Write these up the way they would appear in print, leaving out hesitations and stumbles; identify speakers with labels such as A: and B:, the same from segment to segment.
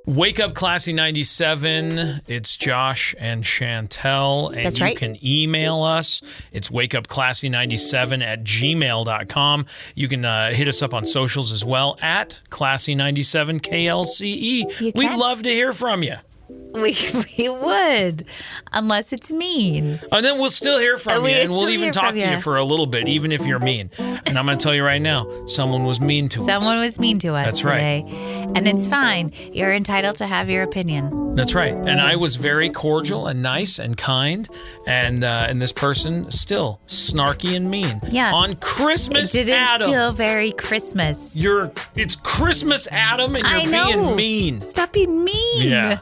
A: Wake Up Classy 97. It's Josh and Chantel. And
B: That's
A: you
B: right.
A: can email us. It's wakeupclassy97@gmail.com. You can hit us up on socials as well at Classy97KLCE. We'd love to hear from you.
B: We would, unless it's mean.
A: And then we'll still hear from you, and we'll
B: still
A: even
B: hear
A: talk
B: from
A: to you
B: you.
A: for a little bit, even if you're mean. And I'm going to tell you right now, someone was mean to us.
B: Someone was mean to us
A: That's right.
B: today. And it's fine. You're entitled to have your opinion.
A: That's right. And I was very cordial and nice and kind. And this person still snarky and mean.
B: Yeah.
A: On Christmas,
B: It didn't
A: Adam.
B: feel very Christmas.
A: It's Christmas, Adam, and
B: I
A: you're
B: know.
A: being mean.
B: Stop being mean.
A: Yeah.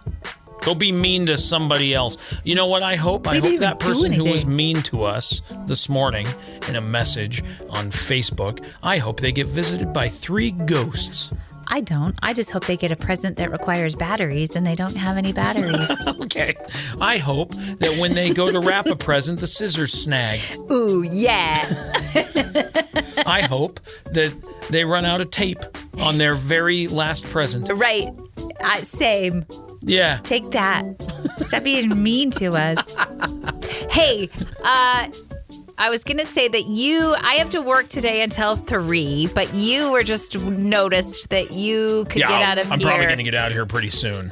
A: Go be mean to somebody else. You know what I hope? I hope
B: didn't
A: that
B: do
A: person who was
B: anything.
A: mean to us this morning in a message on Facebook, I hope they get visited by 3 ghosts.
B: I don't. I just hope they get a present that requires batteries and they don't have any batteries.
A: Okay. I hope that when they go to wrap a present, the scissors snag.
B: Ooh, yeah.
A: I hope that they run out of tape on their very last present.
B: Right. Same.
A: Yeah.
B: Take that. Stop being mean to us. Hey, I was going to say that I have to work today until 3, but you were just noticed that you could get out of
A: I'm
B: here.
A: probably going to get out of here pretty soon.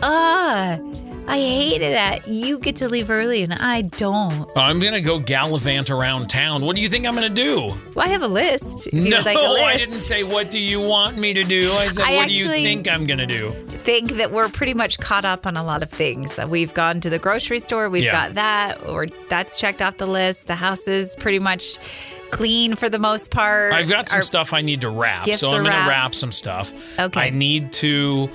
B: I hated that. You get to leave early and I don't.
A: I'm going to go gallivant around town. What do you think I'm going to do?
B: Well, I have a list. If you
A: No,
B: would like a list.
A: I didn't say, what do you want me to do? I said, what do you think I'm going to do?
B: Think that we're pretty much caught up on a lot of things. We've gone to the grocery store. We've got that, or that's checked off the list. The house is pretty much clean for the most part.
A: I've got some stuff I need to wrap,
B: gifts
A: so I'm
B: are
A: going to
B: wrapped.
A: wrap some stuff.
B: Okay.
A: I need to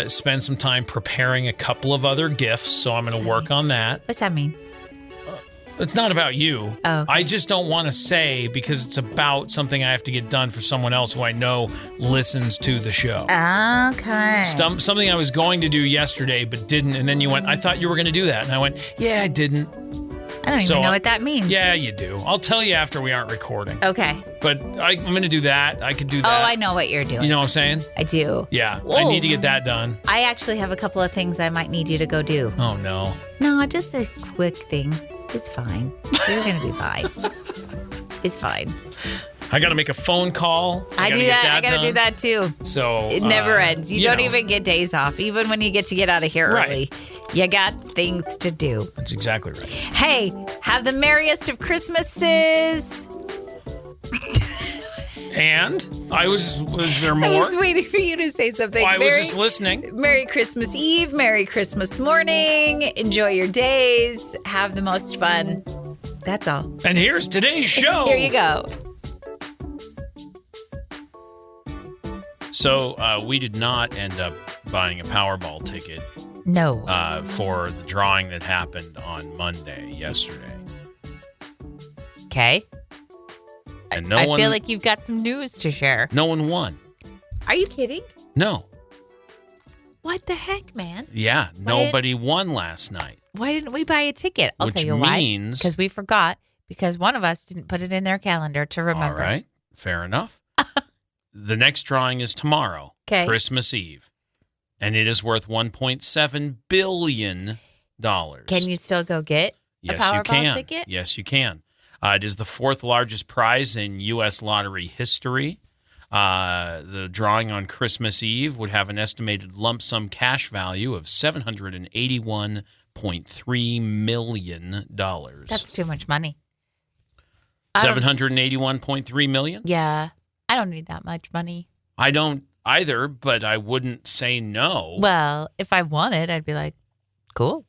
A: spend some time preparing a couple of other gifts, so I'm going to work on that.
B: What's that mean?
A: It's not about you.
B: Oh, okay.
A: I just don't want to say because it's about something I have to get done for someone else who I know listens to the show.
B: Okay.
A: Something I was going to do yesterday but didn't, and then you went, I thought you were going to do that. And I went, yeah, I didn't.
B: I don't even know what that means.
A: Yeah, you do. I'll tell you after we aren't recording.
B: Okay.
A: But I'm going to do that. I could do
B: Oh,
A: that.
B: I know what you're doing.
A: You know what I'm saying?
B: I do.
A: Yeah.
B: Whoa.
A: I need to get that done.
B: I actually have a couple of things I might need you to go do.
A: Oh, no.
B: No, just a quick thing. It's fine. You're going to be fine. It's fine.
A: I got to make a phone call.
B: I do that. I got to do that too.
A: So
B: It never ends. You don't
A: know,
B: even get days off, even when you get to get out of here
A: Right.
B: early. You got things to do.
A: That's exactly right.
B: Hey, have the merriest of Christmases.
A: And was there
B: I
A: more?
B: was waiting for you to say something.
A: I was just listening.
B: Merry Christmas Eve, Merry Christmas morning. Enjoy your days. Have the most fun. That's all.
A: And here's today's show.
B: Here you go.
A: So we did not end up buying a Powerball ticket
B: No.
A: for the drawing that happened on Monday, yesterday.
B: Okay.
A: And
B: I feel like you've got some news to share.
A: no one won.
B: Are you kidding?
A: No.
B: What the heck, man?
A: Yeah, nobody won last night.
B: Why didn't we buy a ticket? I'll
A: Which
B: tell you why.
A: means-
B: Because we forgot. Because one of us didn't put it in their calendar to remember.
A: All right, fair enough. The next drawing is tomorrow,
B: 'Kay.
A: Christmas Eve, and it is worth $1.7 billion.
B: Can you still go get a
A: Yes, you
B: Powerball
A: can.
B: ticket?
A: Yes, you can. It is the 4th largest prize in U.S. lottery history. The drawing on Christmas Eve would have an estimated lump sum cash value of $781.3 million.
B: That's too much money.
A: $781.3 million?
B: Yeah. I don't need that much money.
A: I don't either, but I wouldn't say no.
B: Well, if I wanted, I'd be like, cool.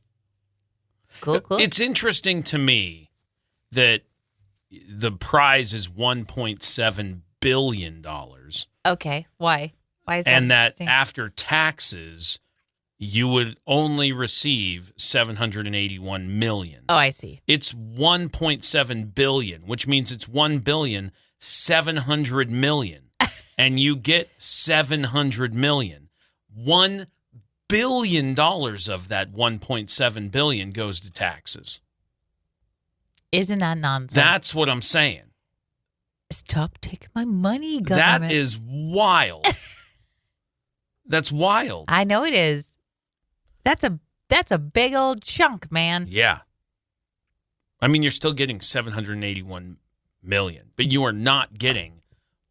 B: Cool.
A: It's interesting to me that the prize is $1.7 billion.
B: Okay. Why? Why is that
A: And that
B: interesting?
A: after taxes, you would only receive $781 million.
B: Oh, I see.
A: It's $1.7 billion, which means it's $1.7 billion. And you get $700 million. $1 billion of that $1.7 billion goes to taxes.
B: Isn't that nonsense?
A: That's what I'm saying.
B: Stop taking my money, government.
A: That is wild. That's wild.
B: I know it is. That's a big old chunk, man.
A: Yeah. I mean, you're still getting 781 million, but you are not getting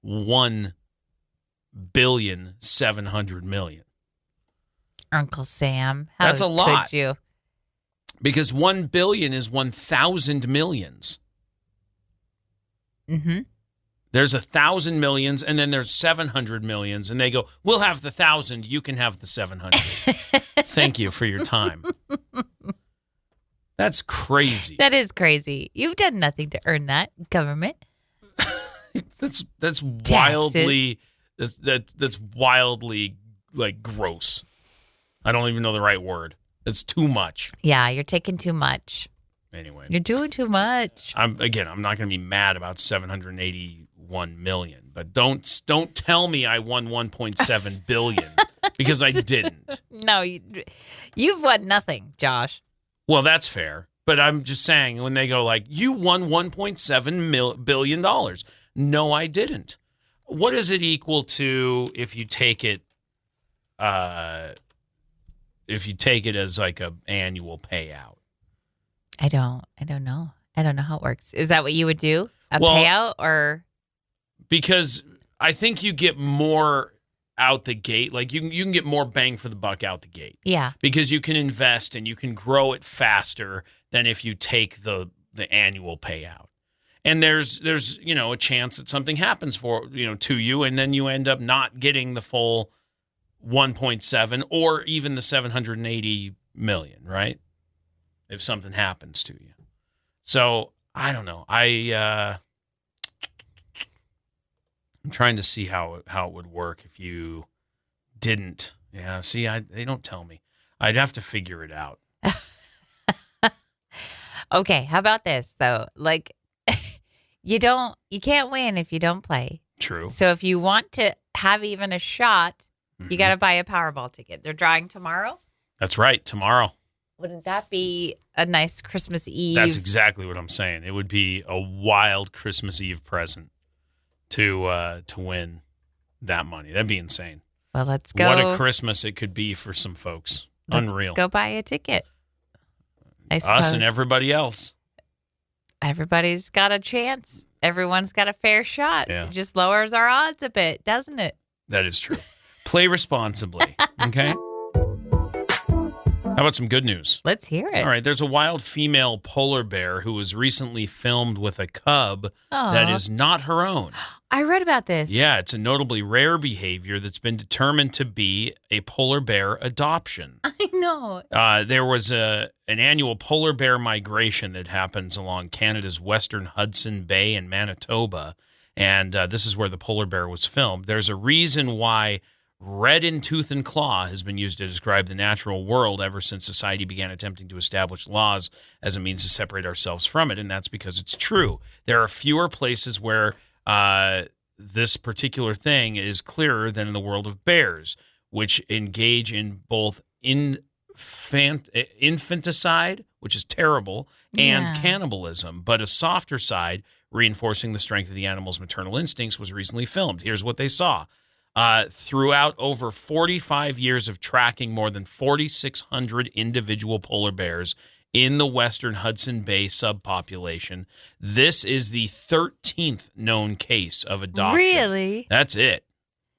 A: 1,700,000,000.
B: Uncle Sam, how
A: That's a lot.
B: could you?
A: Because 1 billion is 1,000 millions.
B: Mm-hmm.
A: There's 1,000 millions, and then there's 700 millions, and they go, we'll have the 1,000, you can have the 700. Thank you for your time. That's crazy.
B: That is crazy. You've done nothing to earn that, government.
A: That's wildly that's wildly like gross. I don't even know the right word. It's too much.
B: Yeah, you're taking too much.
A: Anyway,
B: You're doing too much.
A: I'm not going to be mad about 781 million, but don't tell me I won 1.7 billion because I didn't.
B: No, you've won nothing, Josh.
A: Well, that's fair, but I'm just saying when they go like, you won $1.7 billion. No, I didn't. What is it equal to if you take it as like a annual payout?
B: I don't know. I don't know how it works. Is that what you would do?
A: Well,
B: Payout or?
A: Because I think you get more out the gate. Like you can get more bang for the buck out the gate.
B: Yeah.
A: Because you can invest and you can grow it faster than if you take the annual payout. And there's a chance that something happens to you, and then you end up not getting the full 1.7 or even the 780 million, right? If something happens to you. So I don't know. I'm trying to see how it would work if you didn't. Yeah, see, they don't tell me. I'd have to figure it out.
B: Okay, how about this though? Like you can't win if you don't play.
A: True.
B: So if you want to have even a shot, you got to buy a Powerball ticket. They're drawing tomorrow.
A: That's right, tomorrow.
B: Wouldn't that be a nice Christmas Eve?
A: That's exactly what I'm saying. It would be a wild Christmas Eve present to win that money. That'd be insane.
B: Well, let's go.
A: What a Christmas it could be for some folks. Unreal.
B: Go buy a ticket. I suppose.
A: Us and everybody else.
B: Everybody's got a chance. Everyone's got a fair shot.
A: Yeah.
B: It just lowers our odds a bit, doesn't it?
A: That is true. Play responsibly, okay? How about some good news?
B: Let's hear it.
A: All right, there's a wild female polar bear who was recently filmed with a cub that is not her own.
B: I read about this.
A: Yeah, it's a notably rare behavior that's been determined to be a polar bear adoption.
B: I know.
A: There was an annual polar bear migration that happens along Canada's western Hudson Bay and Manitoba, and this is where the polar bear was filmed. There's a reason why red in tooth and claw has been used to describe the natural world ever since society began attempting to establish laws as a means to separate ourselves from it, and that's because it's true. There are fewer places where this particular thing is clearer than in the world of bears, which engage in both infanticide, which is terrible, and cannibalism. But a softer side, reinforcing the strength of the animal's maternal instincts, was recently filmed. Here's what they saw. Throughout over 45 years of tracking more than 4,600 individual polar bears in the western Hudson Bay subpopulation, this is the 13th known case of adoption.
B: Really?
A: That's it.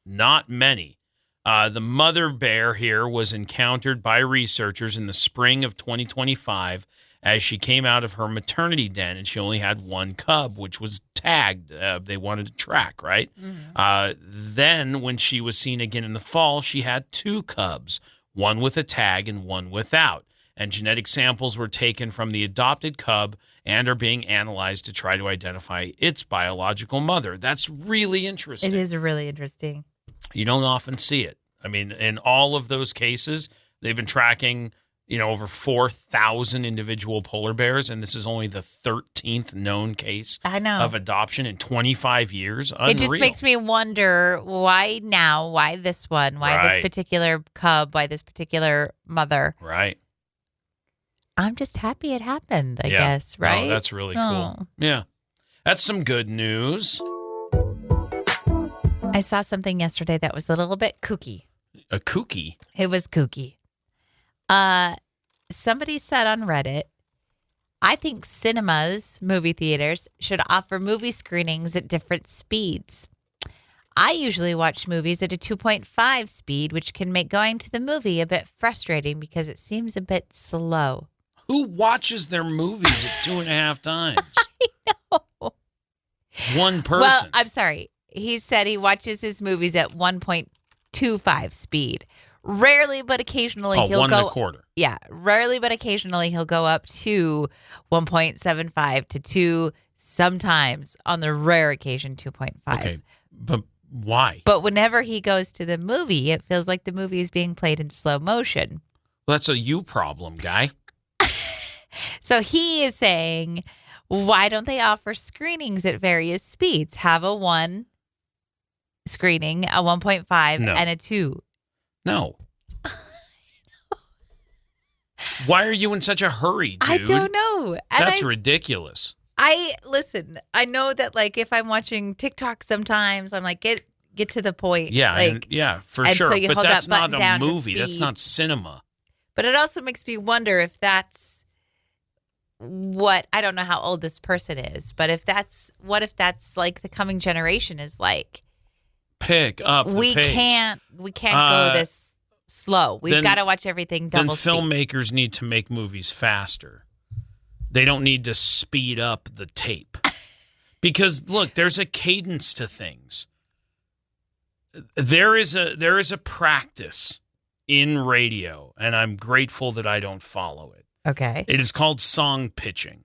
A: Not many. The mother bear here was encountered by researchers in the spring of 2025 as she came out of her maternity den, and she only had one cub, which was tagged. They wanted to track, right? Mm-hmm. Then when she was seen again in the fall, she had two cubs, one with a tag and one without. And genetic samples were taken from the adopted cub and are being analyzed to try to identify its biological mother. That's really interesting.
B: It is really interesting.
A: You don't often see it. I mean, in all of those cases, they've been tracking, over 4,000 individual polar bears, and this is only the 13th known case of adoption in 25 years. Unreal.
B: It just makes me wonder why now, why this one, why this particular cub, why this particular mother.
A: Right.
B: I'm just happy it happened, I guess, right?
A: Oh, that's really cool. Yeah. That's some good news.
B: I saw something yesterday that was a little bit kooky.
A: A kooky?
B: It was kooky. Somebody said on Reddit, I think cinemas, movie theaters, should offer movie screenings at different speeds. I usually watch movies at a 2.5 speed, which can make going to the movie a bit frustrating because it seems a bit slow.
A: Who watches their movies at 2.5 times?
B: I know.
A: One person.
B: Well, I'm sorry. He said he watches his movies at 1.25 speed. Rarely, but occasionally he'll
A: one
B: go.
A: and a quarter.
B: Yeah, rarely, but occasionally he'll go up to 1.75 to 2. Sometimes, on the rare occasion, 2.5.
A: Okay, but why?
B: But whenever he goes to the movie, it feels like the movie is being played in slow motion.
A: Well, that's a you problem, guy.
B: So he is saying, why don't they offer screenings at various speeds? Have a 1 screening, a 1.5, and a 2.
A: No. Why are you in such a hurry, dude?
B: I don't know. And
A: That's ridiculous.
B: Listen, I know that like if I'm watching TikTok sometimes, I'm like, get to the point.
A: Yeah,
B: like,
A: for
B: and
A: sure.
B: so you
A: But
B: hold
A: that's
B: that button
A: not a
B: down to
A: movie. That's
B: speed.
A: not cinema.
B: But it also makes me wonder if that's what, I don't know how old this person is, but what if that's like the coming generation is like,
A: Pick up the
B: we
A: pace.
B: can't go this slow. We've got to watch everything double
A: Then
B: speed.
A: filmmakers need to make movies faster. They don't need to speed up the tape. Because look, there's a cadence to things. There is a practice in radio, and I'm grateful that I don't follow it.
B: Okay.
A: It is called song pitching.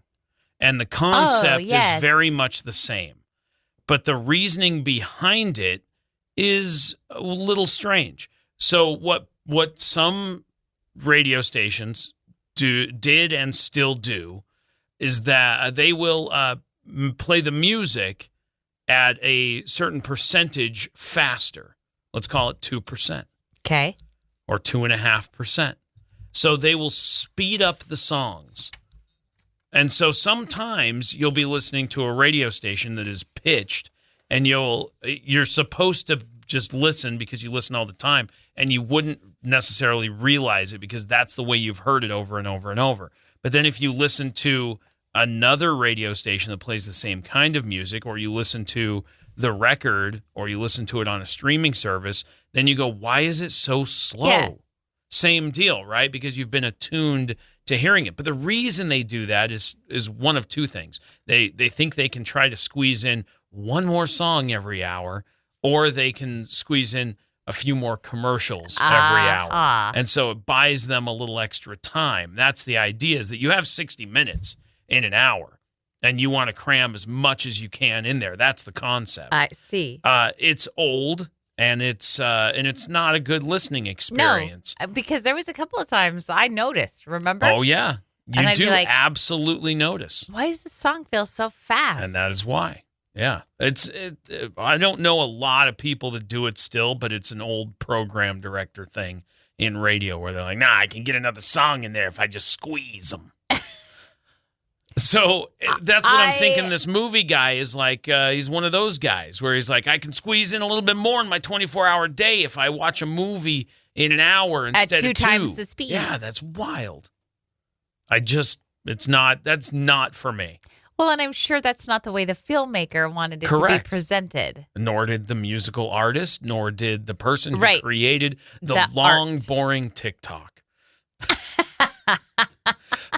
A: And the concept
B: yes.
A: is very much the same. But the reasoning behind it is a little strange. So what some radio stations did and still do is that they will play the music at a certain percentage faster. Let's call it 2%.
B: Okay.
A: Or 2.5%. So they will speed up the songs. And so sometimes you'll be listening to a radio station that is pitched, and you're supposed to just listen because you listen all the time, and you wouldn't necessarily realize it because that's the way you've heard it over and over and over. But then if you listen to another radio station that plays the same kind of music, or you listen to the record, or you listen to it on a streaming service, then you go, why is it so slow?
B: Yeah.
A: Same deal, right? Because you've been attuned to hearing it. But the reason they do that is one of two things. They think they can try to squeeze in one more song every hour, or they can squeeze in a few more commercials every hour. And so it buys them a little extra time. That's the idea, is that you have 60 minutes in an hour, and you want to cram as much as you can in there. That's the concept.
B: I see.
A: It's old, and it's not a good listening experience.
B: No, because there was a couple of times I noticed, remember?
A: Oh, yeah. You
B: And I'd
A: do
B: be like,
A: absolutely notice.
B: why does the song feel so fast?
A: And that is why. Yeah. I don't know a lot of people that do it still, but it's an old program director thing in radio where they're like, nah, I can get another song in there if I just squeeze them. So that's what I'm thinking. This movie guy is like, he's one of those guys where he's like, I can squeeze in a little bit more in my 24-hour day if I watch a movie in an hour instead
B: at 2
A: of 2
B: times the speed.
A: Yeah, that's wild. That's not for me.
B: Well, and I'm sure that's not the way the filmmaker wanted it
A: Correct.
B: to be presented.
A: Nor did the musical artist, nor did the person who
B: Right.
A: created the long,
B: art.
A: boring TikTok.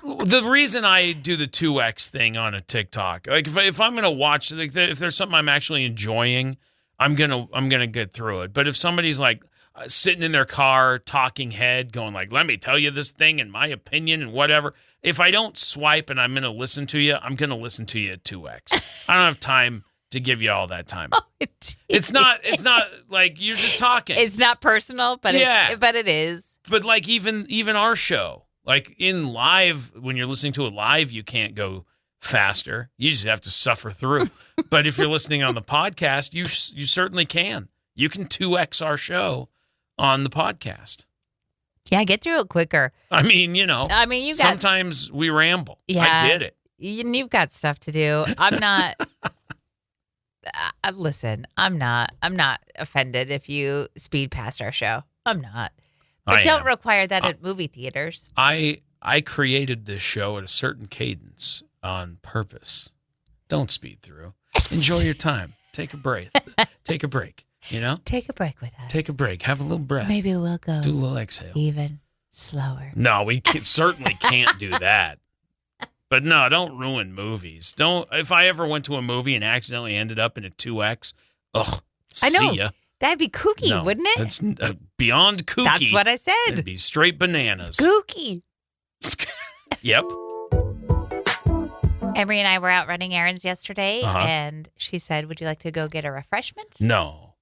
A: The reason I do the 2X thing on a TikTok, like if I'm gonna watch, like if there's something I'm actually enjoying, I'm gonna get through it. But if somebody's like sitting in their car, talking head, going like, "Let me tell you this thing and my opinion and whatever," if I don't swipe and I'm gonna listen to you, I'm gonna listen to you at 2X. I don't have time to give you all that time. It's not like you're just talking.
B: It's not personal, but it is.
A: But like even our show, like in live, when you're listening to it live, you can't go faster. You just have to suffer through. But if you're listening on the podcast, you certainly can. You can 2X our show on the podcast.
B: Yeah, get through it quicker.
A: I mean, you got, sometimes we ramble.
B: Yeah,
A: I get it.
B: You've got stuff to do. I'm not. Listen, I'm not offended if you speed past our show. I'm not. But don't require that at movie theaters.
A: I created this show at a certain cadence on purpose. Don't speed through. Enjoy your time. Take a break. Take a break. You know?
B: Take a break with us.
A: Take a break. Have a little breath.
B: Maybe we'll go.
A: Do a little exhale.
B: Even slower.
A: No, we certainly can't do that. But no, don't ruin movies. If I ever went to a movie and accidentally ended up in a 2X,
B: I know.
A: See ya.
B: That'd be kooky, wouldn't it?
A: It's beyond kooky.
B: That's what I said.
A: It'd be straight bananas.
B: Kooky.
A: Yep.
B: Emery and I were out running errands yesterday, and she said, "Would you like to go get a refreshment?"
A: No.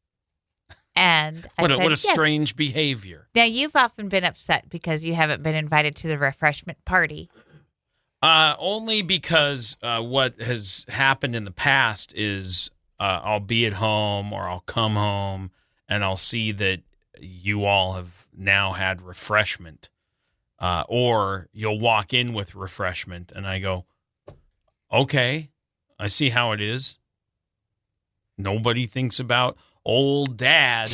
B: And I said,
A: what a
B: yes.
A: strange behavior.
B: Now, you've often been upset because you haven't been invited to the refreshment party.
A: Only because what has happened in the past is I'll be at home or I'll come home and I'll see that you all have now had refreshment. Or you'll walk in with refreshment and I go, okay, I see how it is. Nobody thinks about old dad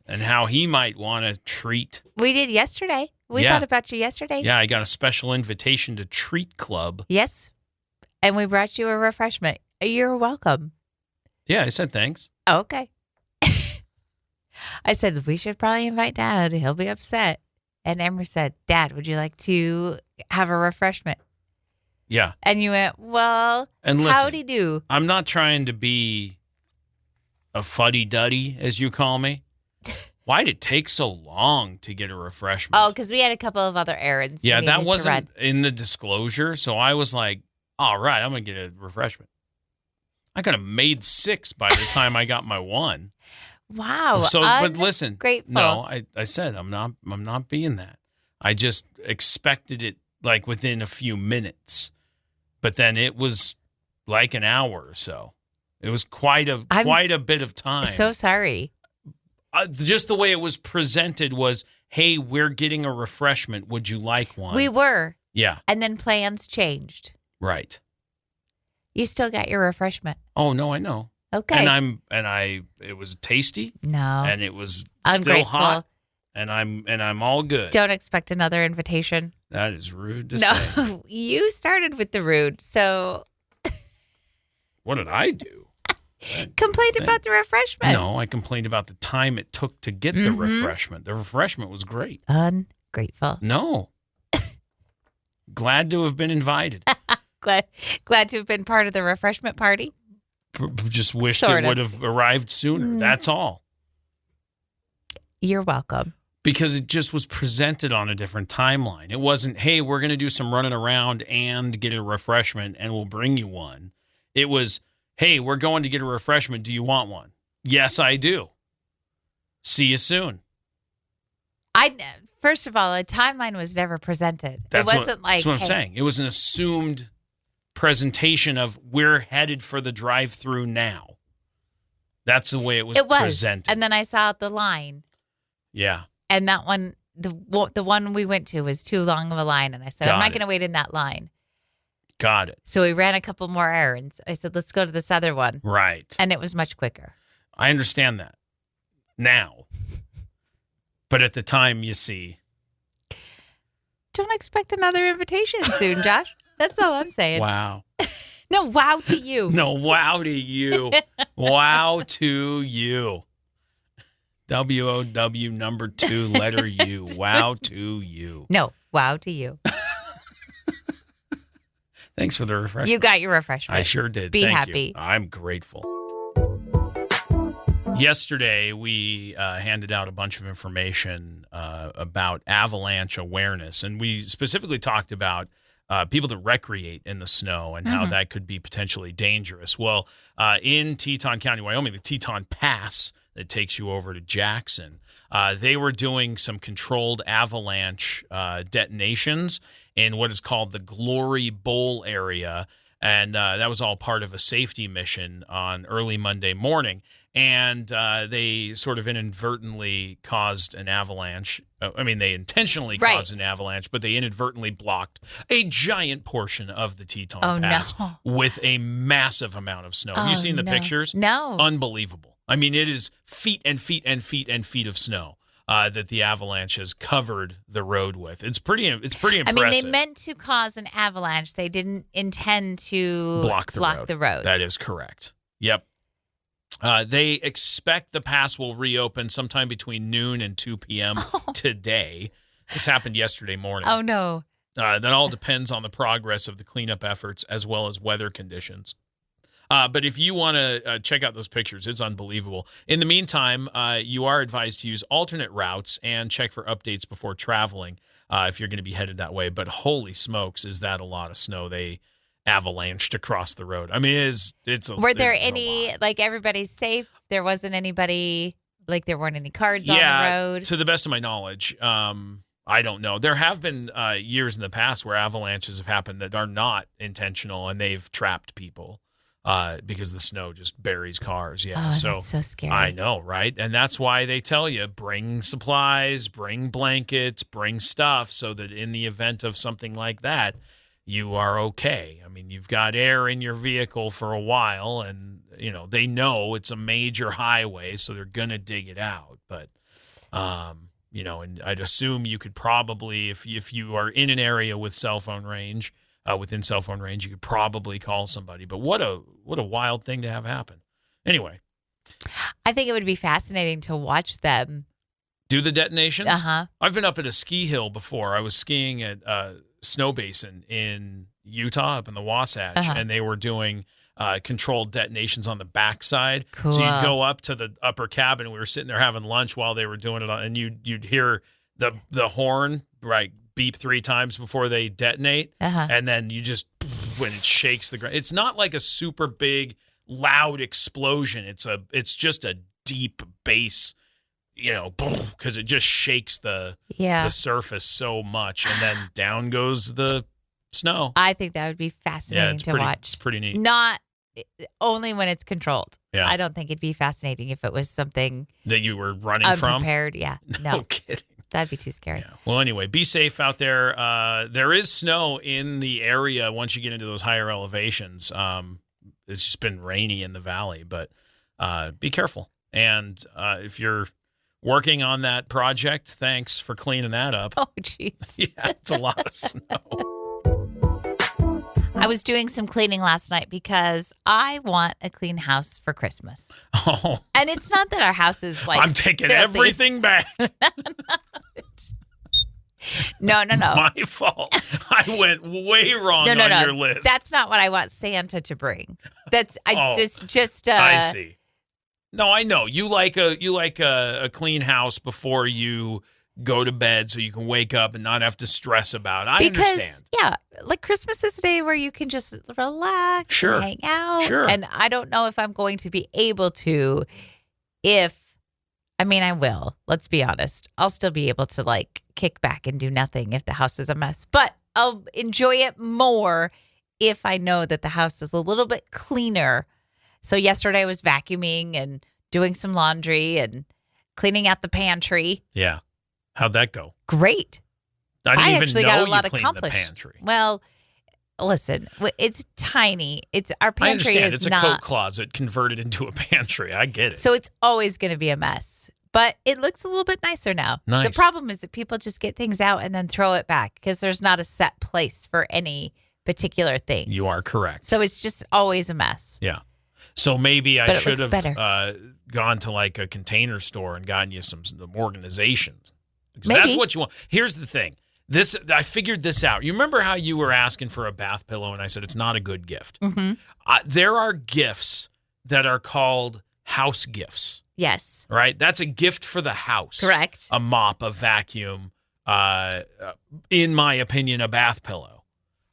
A: and how he might want a treat.
B: We did yesterday. We thought about you yesterday.
A: Yeah, I got a special invitation to Treat Club.
B: Yes. And we brought you a refreshment. You're welcome.
A: Yeah, I said thanks.
B: Okay. I said, we should probably invite Dad. He'll be upset. And Emery said, Dad, would you like to have a refreshment?
A: Yeah.
B: And you went, well,
A: and listen,
B: howdy do.
A: I'm not trying to be a fuddy-duddy, as you call me. Why'd it take so long to get a refreshment?
B: Oh, because we had a couple of other errands.
A: Yeah, that wasn't in the disclosure. So I was like, all right, I'm going to get a refreshment. I could have made 6 by the time I got my 1.
B: Wow.
A: So, but listen,
B: grateful.
A: No, I said I'm not being that. I just expected it like within a few minutes, but then it was like an hour or so. It was quite a bit of time.
B: So sorry.
A: Just the way it was presented was, hey, we're getting a refreshment. Would you like one?
B: We were.
A: Yeah.
B: And then plans changed.
A: Right.
B: You still got your refreshment.
A: Oh, no, I know.
B: Okay.
A: It was tasty.
B: No.
A: And it was
B: I'm
A: still
B: grateful.
A: hot. And I'm all good.
B: Don't expect another invitation.
A: That is rude to say.
B: No, you started with the rude. So
A: what did I do?
B: Complained about the refreshment.
A: No, I complained about the time it took to get the refreshment. The refreshment was great.
B: Ungrateful.
A: No. Glad to have been invited.
B: Glad to have been part of the refreshment party.
A: Just wished it would have arrived sooner. That's all.
B: You're welcome.
A: Because it just was presented on a different timeline. It wasn't, hey, we're going to do some running around and get a refreshment and we'll bring you one. It was, hey, we're going to get a refreshment. Do you want one? Yes, I do. See you soon.
B: First of all, a timeline was never presented.
A: That's
B: it wasn't
A: that's what I'm saying. It was an assumed presentation of we're headed for the drive-through now. That's the way it was presented.
B: And then I saw the line.
A: Yeah.
B: And that one, the one we went to was too long of a line. And I said, I'm not going to wait in that line.
A: Got it.
B: So we ran a couple more errands. I said, let's go to this other one.
A: Right.
B: And it was much quicker.
A: I understand that now. But at the time, you see.
B: Don't expect another invitation soon, Josh. That's all I'm saying.
A: Wow.
B: No, wow to you.
A: No, wow to you. Wow to you. WOW number 2, letter U. Wow to you.
B: No, wow to you.
A: Thanks for the refreshment.
B: You got your refreshment.
A: I sure did.
B: Be
A: Thank
B: happy.
A: You. I'm grateful. Yesterday, we handed out a bunch of information about avalanche awareness, and we specifically talked about people that recreate in the snow and how that could be potentially dangerous. Well, in Teton County, Wyoming, the Teton Pass that takes you over to Jackson, they were doing some controlled avalanche detonations in what is called the Glory Bowl area, and that was all part of a safety mission on early Monday morning. And they sort of inadvertently caused an avalanche. I mean, they intentionally caused an avalanche, but they inadvertently blocked a giant portion of the Teton Pass with a massive amount of snow. Have you seen the pictures?
B: No.
A: Unbelievable. I mean, it is feet and feet and feet and feet of snow. that the avalanche has covered the road with. It's pretty impressive.
B: I mean, they meant to cause an avalanche. They didn't intend to block the road.
A: That is correct. Yep. They expect the pass will reopen sometime between noon and 2 p.m. today. This happened yesterday morning.
B: Oh, no.
A: That all depends on the progress of the cleanup efforts as well as weather conditions. But if you want to check out those pictures, it's unbelievable. In the meantime, you are advised to use alternate routes and check for updates before traveling if you're going to be headed that way. But holy smokes, is that a lot of snow they avalanched across the road. I mean, it's a
B: Were there any, like, everybody's safe? There wasn't anybody, like, there weren't any cars on the road?
A: To the best of my knowledge, I don't know. There have been years in the past where avalanches have happened that are not intentional, and they've trapped people because the snow just buries cars. Yeah,
B: that's so scary.
A: I know, right? And that's why they tell you, bring supplies, bring blankets, bring stuff, so that in the event of something like that, you are okay. I mean, you've got air in your vehicle for a while, and, you know, they know it's a major highway, so they're going to dig it out. But, you know, and I'd assume you could probably, if you are in an area with cell phone range, within cell phone range, you could probably call somebody. But what a wild thing to have happen. Anyway.
B: I think it would be fascinating to watch them
A: do the detonations.
B: Uh-huh.
A: I've been up at a ski hill before. I was skiing at Snow Basin in Utah, up in the Wasatch, and they were doing controlled detonations on the backside.
B: Cool.
A: So you'd go up to the upper cabin. We were sitting there having lunch while they were doing it, and you'd hear the horn beep 3 times before they detonate, and then you just, when it shakes the ground. It's not like a super big, loud explosion. It's just a deep bass, you know, because it just shakes the surface so much, and then down goes the snow.
B: I think that would be fascinating to watch.
A: It's pretty neat.
B: Not only when it's controlled.
A: Yeah.
B: I don't think it'd be fascinating if it was something
A: that you were running
B: unprepared.
A: from.
B: Yeah,
A: no kidding.
B: That'd be too scary.
A: Yeah. Well, anyway, be safe out there. There is snow in the area once you get into those higher elevations. It's just been rainy in the valley, but be careful. And if you're working on that project, thanks for cleaning that up.
B: Oh, jeez.
A: Yeah, it's a lot of snow.
B: I was doing some cleaning last night because I want a clean house for Christmas.
A: Oh.
B: And it's not that our house is like
A: I'm taking
B: filthy.
A: everything back.
B: No.
A: My fault. I went way wrong on your list.
B: That's not what I want Santa to bring. That's
A: I see. No, I know. You like a clean house before you go to bed so you can wake up and not have to stress about it. I understand.
B: Yeah, like Christmas is a day where you can just relax and hang out.
A: Sure.
B: And I don't know if I'm going to be able to I will. Let's be honest. I'll still be able to like kick back and do nothing if the house is a mess. But I'll enjoy it more if I know that the house is a little bit cleaner. So yesterday I was vacuuming and doing some laundry and cleaning out the pantry.
A: Yeah. How'd that go?
B: Great.
A: I didn't even
B: actually
A: know
B: got a lot
A: you cleaned
B: accomplished.
A: the pantry.
B: Well, listen, it's tiny. It's our pantry.
A: I understand.
B: It's
A: a
B: not,
A: coat closet converted into a pantry. I get it.
B: So it's always going to be a mess. But it looks a little bit nicer now.
A: Nice.
B: The problem is that people just get things out and then throw it back because there's not a set place for any particular thing.
A: You are correct.
B: So it's just always a mess.
A: Yeah. So maybe I should have
B: gone
A: to like a container store and gotten you some organizations. Because
B: maybe.
A: That's what you want. Here's the thing. I figured this out. You remember how you were asking for a bath pillow and I said it's not a good gift?
B: Mm-hmm.
A: There are gifts that are called house gifts.
B: Yes.
A: Right? That's a gift for the house.
B: Correct.
A: A mop, a vacuum, in my opinion, a bath pillow.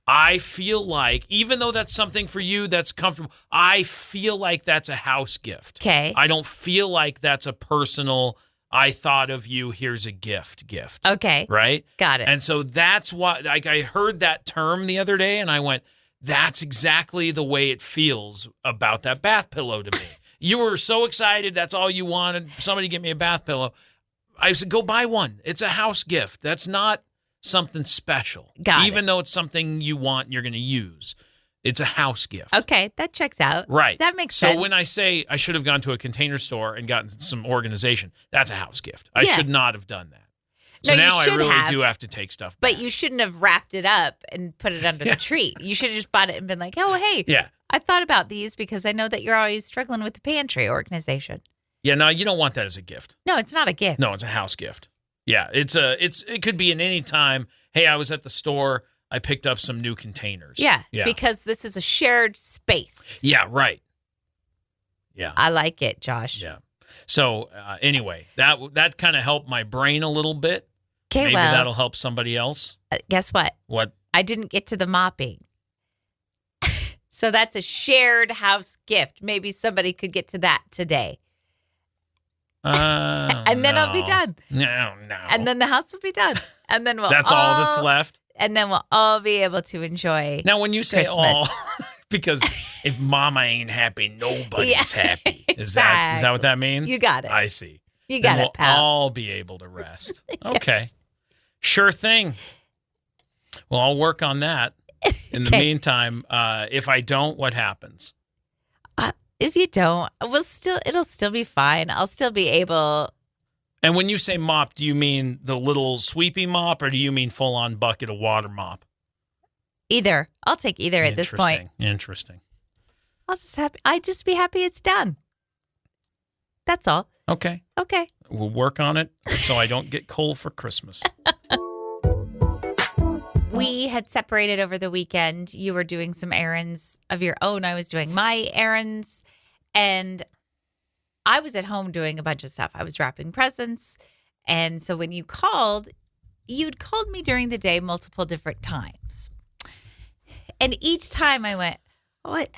A: I feel like, even though that's something for you that's comfortable, I feel like that's a house gift.
B: Okay.
A: I don't feel like that's a personal, I thought of you, here's a gift.
B: Okay.
A: Right?
B: Got it.
A: And so that's what, like, I heard that term the other day and I went, that's exactly the way it feels about that bath pillow to me. You were so excited. That's all you wanted. Somebody get me a bath pillow. I said, go buy one. It's a house gift. That's not something special.
B: Got
A: Even
B: it.
A: though it's something you want and you're going to use. It's a house gift.
B: Okay, that checks out.
A: Right.
B: That makes sense.
A: So when I say I should have gone to a Container Store and gotten some organization, that's a house gift. I should not have done that. So
B: no,
A: now I really do have to take stuff back.
B: But you shouldn't have wrapped it up and put it under the tree. You should have just bought it and been like, oh, hey, I thought about these because I know that you're always struggling with the pantry organization.
A: Yeah, no, you don't want that as a gift.
B: No, it's not a gift.
A: No, it's a house gift. Yeah, it could be in any time. Hey, I was at the store. I picked up some new containers.
B: Yeah, because this is a shared space.
A: Yeah, right. Yeah.
B: I like it, Josh.
A: Yeah. So anyway, that kind of helped my brain a little bit.
B: Okay,
A: Maybe that'll help somebody else.
B: Guess what?
A: What?
B: I didn't get to the mopping. So that's a shared house gift. Maybe somebody could get to that today. And then I'll be done.
A: No.
B: And then the house will be done. And then
A: that's all that's left.
B: And then we'll all be able to enjoy.
A: Now, when you say
B: Christmas.
A: all, because if Mama ain't happy, nobody's happy. Is that what that means?
B: You got it.
A: I see.
B: You got it, pal.
A: We'll all be able to rest. Okay. Sure thing. Well, I'll work on that. In the meantime, if I don't, what happens?
B: If you don't, it'll still be fine. I'll still be able.
A: And when you say mop, do you mean the little sweepy mop, or do you mean full-on bucket of water mop?
B: Either. I'll take either at this point.
A: Interesting.
B: I just be happy it's done. That's all.
A: Okay. We'll work on it so I don't get coal for Christmas.
B: We had separated over the weekend. You were doing some errands of your own. I was doing my errands. And I was at home doing a bunch of stuff. I was wrapping presents. And so when you called, you'd called me during the day multiple different times. And each time I went, what?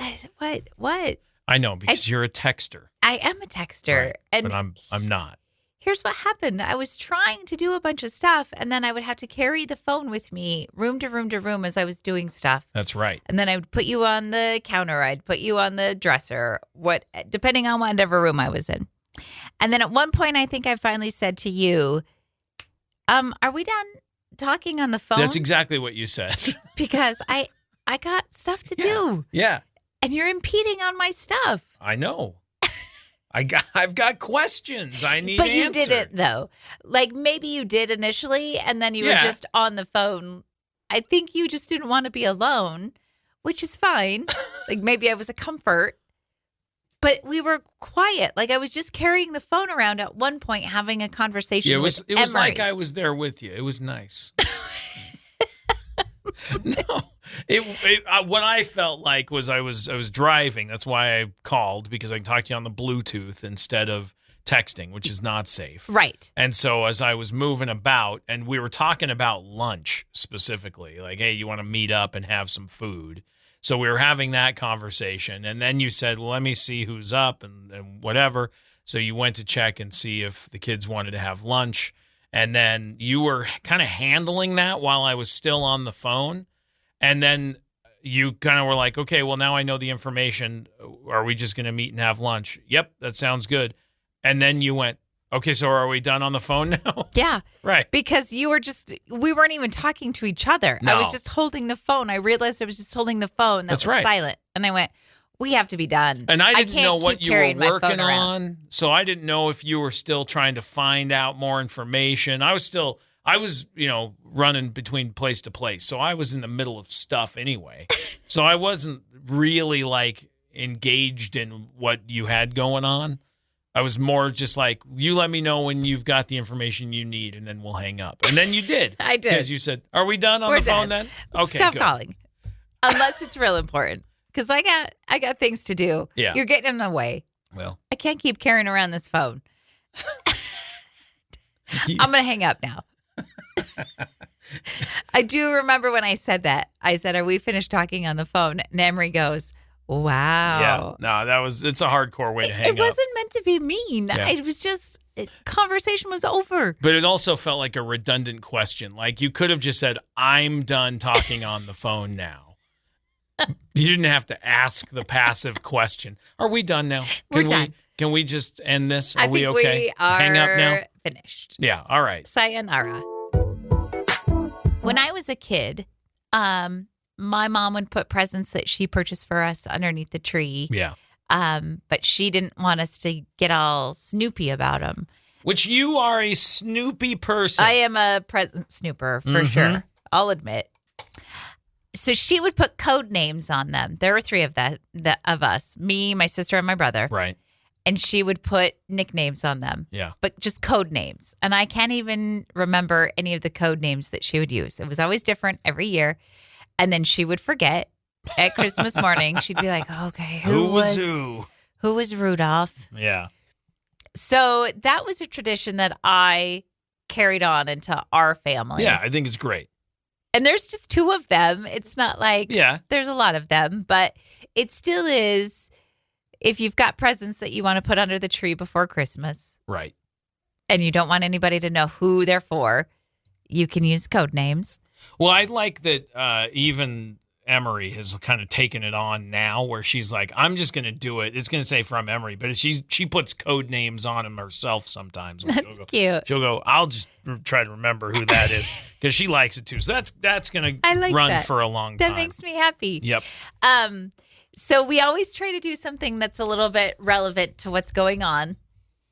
A: I know, because you're a texter.
B: I am a texter.
A: Right,
B: and
A: but I'm not.
B: Here's what happened. I was trying to do a bunch of stuff, and then I would have to carry the phone with me room to room to room as I was doing stuff.
A: That's right.
B: And then I would put you on the counter. I'd put you on the dresser, depending on whatever room I was in. And then at one point, I think I finally said to you, are we done talking on the phone?
A: That's exactly what you said.
B: Because I got stuff to do.
A: Yeah.
B: And you're impeding on my stuff.
A: I know. I've got questions I need
B: But
A: answered.
B: you didn't, though. Like, maybe you did initially, and then you were just on the phone. I think you just didn't want to be alone, which is fine. Like, maybe I was a comfort. But we were quiet. Like, I was just carrying the phone around at one point, having a conversation with
A: It was
B: Emery.
A: like I was there with you. It was nice. No. What I felt like was I was driving. That's why I called, because I can talk to you on the Bluetooth instead of texting, which is not safe.
B: Right.
A: And so as I was moving about, and we were talking about lunch specifically, like, hey, you want to meet up and have some food. So we were having that conversation. And then you said, well, let me see who's up and whatever. So you went to check and see if the kids wanted to have lunch. And then you were kind of handling that while I was still on the phone. And then you kind of were like, okay, well, now I know the information. Are we just going to meet and have lunch? Yep, that sounds good. And then you went, okay, so are we done on the phone now?
B: Yeah.
A: Right.
B: Because we weren't even talking to each other.
A: No.
B: I was just holding the phone. I realized I was just holding the phone. That
A: That's
B: was
A: right.
B: silent. And I went, we have to be done.
A: And I didn't know what you were working
B: on.
A: on. So I didn't know if you were still trying to find out more information. I was, running between place to place. So I was in the middle of stuff anyway. So I wasn't really engaged in what you had going on. I was more just like, you let me know when you've got the information you need, and then we'll hang up. And then you did.
B: I did.
A: Because you said, are we done on the phone then? Okay,
B: Stop
A: good.
B: calling. Unless it's real important. Because I got things to do.
A: Yeah.
B: You're getting in the way.
A: Well,
B: I can't keep carrying around this phone. I'm going to hang up now. I do remember when I said that. I said, are we finished talking on the phone? And Emery goes, wow.
A: Yeah. No, it's a hardcore way to hang up.
B: It wasn't meant to be mean.
A: Yeah.
B: It was just, conversation was over.
A: But it also felt like a redundant question. Like, you could have just said, I'm done talking on the phone now. You didn't have to ask the passive question. Are we done now?
B: We're done.
A: Can we just end this? Are
B: I
A: we
B: think
A: okay?
B: we are
A: Hang up now?
B: finished.
A: Yeah, all right.
B: Sayonara. When I was a kid, my mom would put presents that she purchased for us underneath the tree.
A: Yeah.
B: But she didn't want us to get all snoopy about them.
A: Which you are a snoopy person.
B: I am a present snooper for sure. I'll admit. So she would put code names on them. There were 3 of of us, me, my sister, and my brother.
A: Right.
B: And she would put nicknames on them.
A: Yeah.
B: But just code names. And I can't even remember any of the code names that she would use. It was always different every year. And then she would forget at Christmas morning. She'd be like, okay, who was who? Who was Rudolph?
A: Yeah.
B: So that was a tradition that I carried on into our family.
A: Yeah, I think it's great.
B: And there's just 2 of them. It's not like there's a lot of them, but it still is. If you've got presents that you want to put under the tree before Christmas.
A: Right.
B: And you don't want anybody to know who they're for, you can use code names.
A: Well, I like that even Emery has kind of taken it on now where she's like, I'm just going to do it. It's going to say from Emery, but she puts code names on them herself sometimes.
B: That's cute.
A: She'll go, I'll just try to remember who that is because she likes it too. So that's going to run for a long time.
B: That makes me happy.
A: Yep.
B: So we always try to do something that's a little bit relevant to what's going on.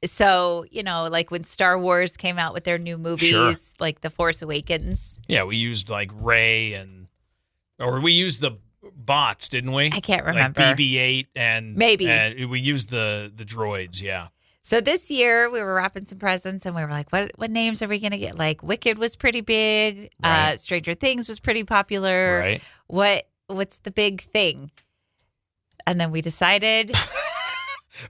B: So, like when Star Wars came out with their new movies, like The Force Awakens.
A: Yeah, we used like Rey or we used the bots, didn't we?
B: I can't remember.
A: Like BB-8 and
B: maybe
A: we used the droids. Yeah.
B: So this year we were wrapping some presents and we were like, what names are we going to get? Like Wicked was pretty big.
A: Right.
B: Stranger Things was pretty popular.
A: Right.
B: What's the big thing? And then we decided.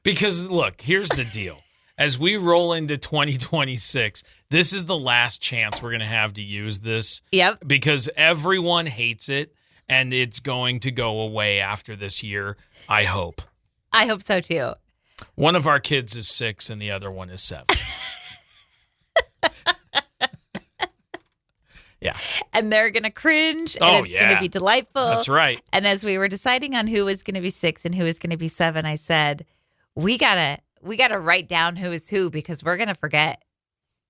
A: Because look, here's the deal. As we roll into 2026, this is the last chance we're going to have to use this.
B: Yep.
A: Because everyone hates it, and it's going to go away after this year, I hope.
B: I hope so, too.
A: One of our kids is 6, and the other one is 7. Yeah.
B: And they're going to cringe, and it's going to be delightful.
A: That's right.
B: And as we were deciding on who was going to be 6 and who was going to be 7, I said, we gotta write down who is who because we're going to forget.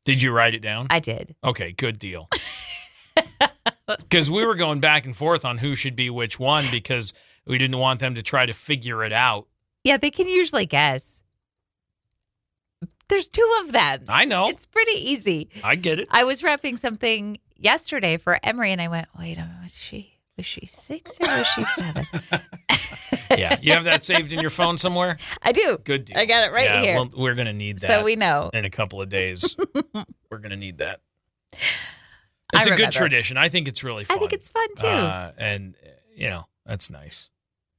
A: Did you write it down?
B: I did.
A: Okay, good deal. Because we were going back and forth on who should be which one because we didn't want them to try to figure it out.
B: Yeah, they can usually guess. There's 2 of them.
A: I know.
B: It's pretty easy.
A: I get it.
B: I was wrapping something yesterday for Emery, and I went, wait a minute, was she 6 or was she 7?
A: Yeah. You have that saved in your phone somewhere?
B: I do.
A: Good deal.
B: I got it right here.
A: Well, we're going to need that.
B: So we know.
A: In a couple of days. We're going to need that. It's a good tradition. I think it's really fun.
B: I think it's fun, too.
A: And, that's nice.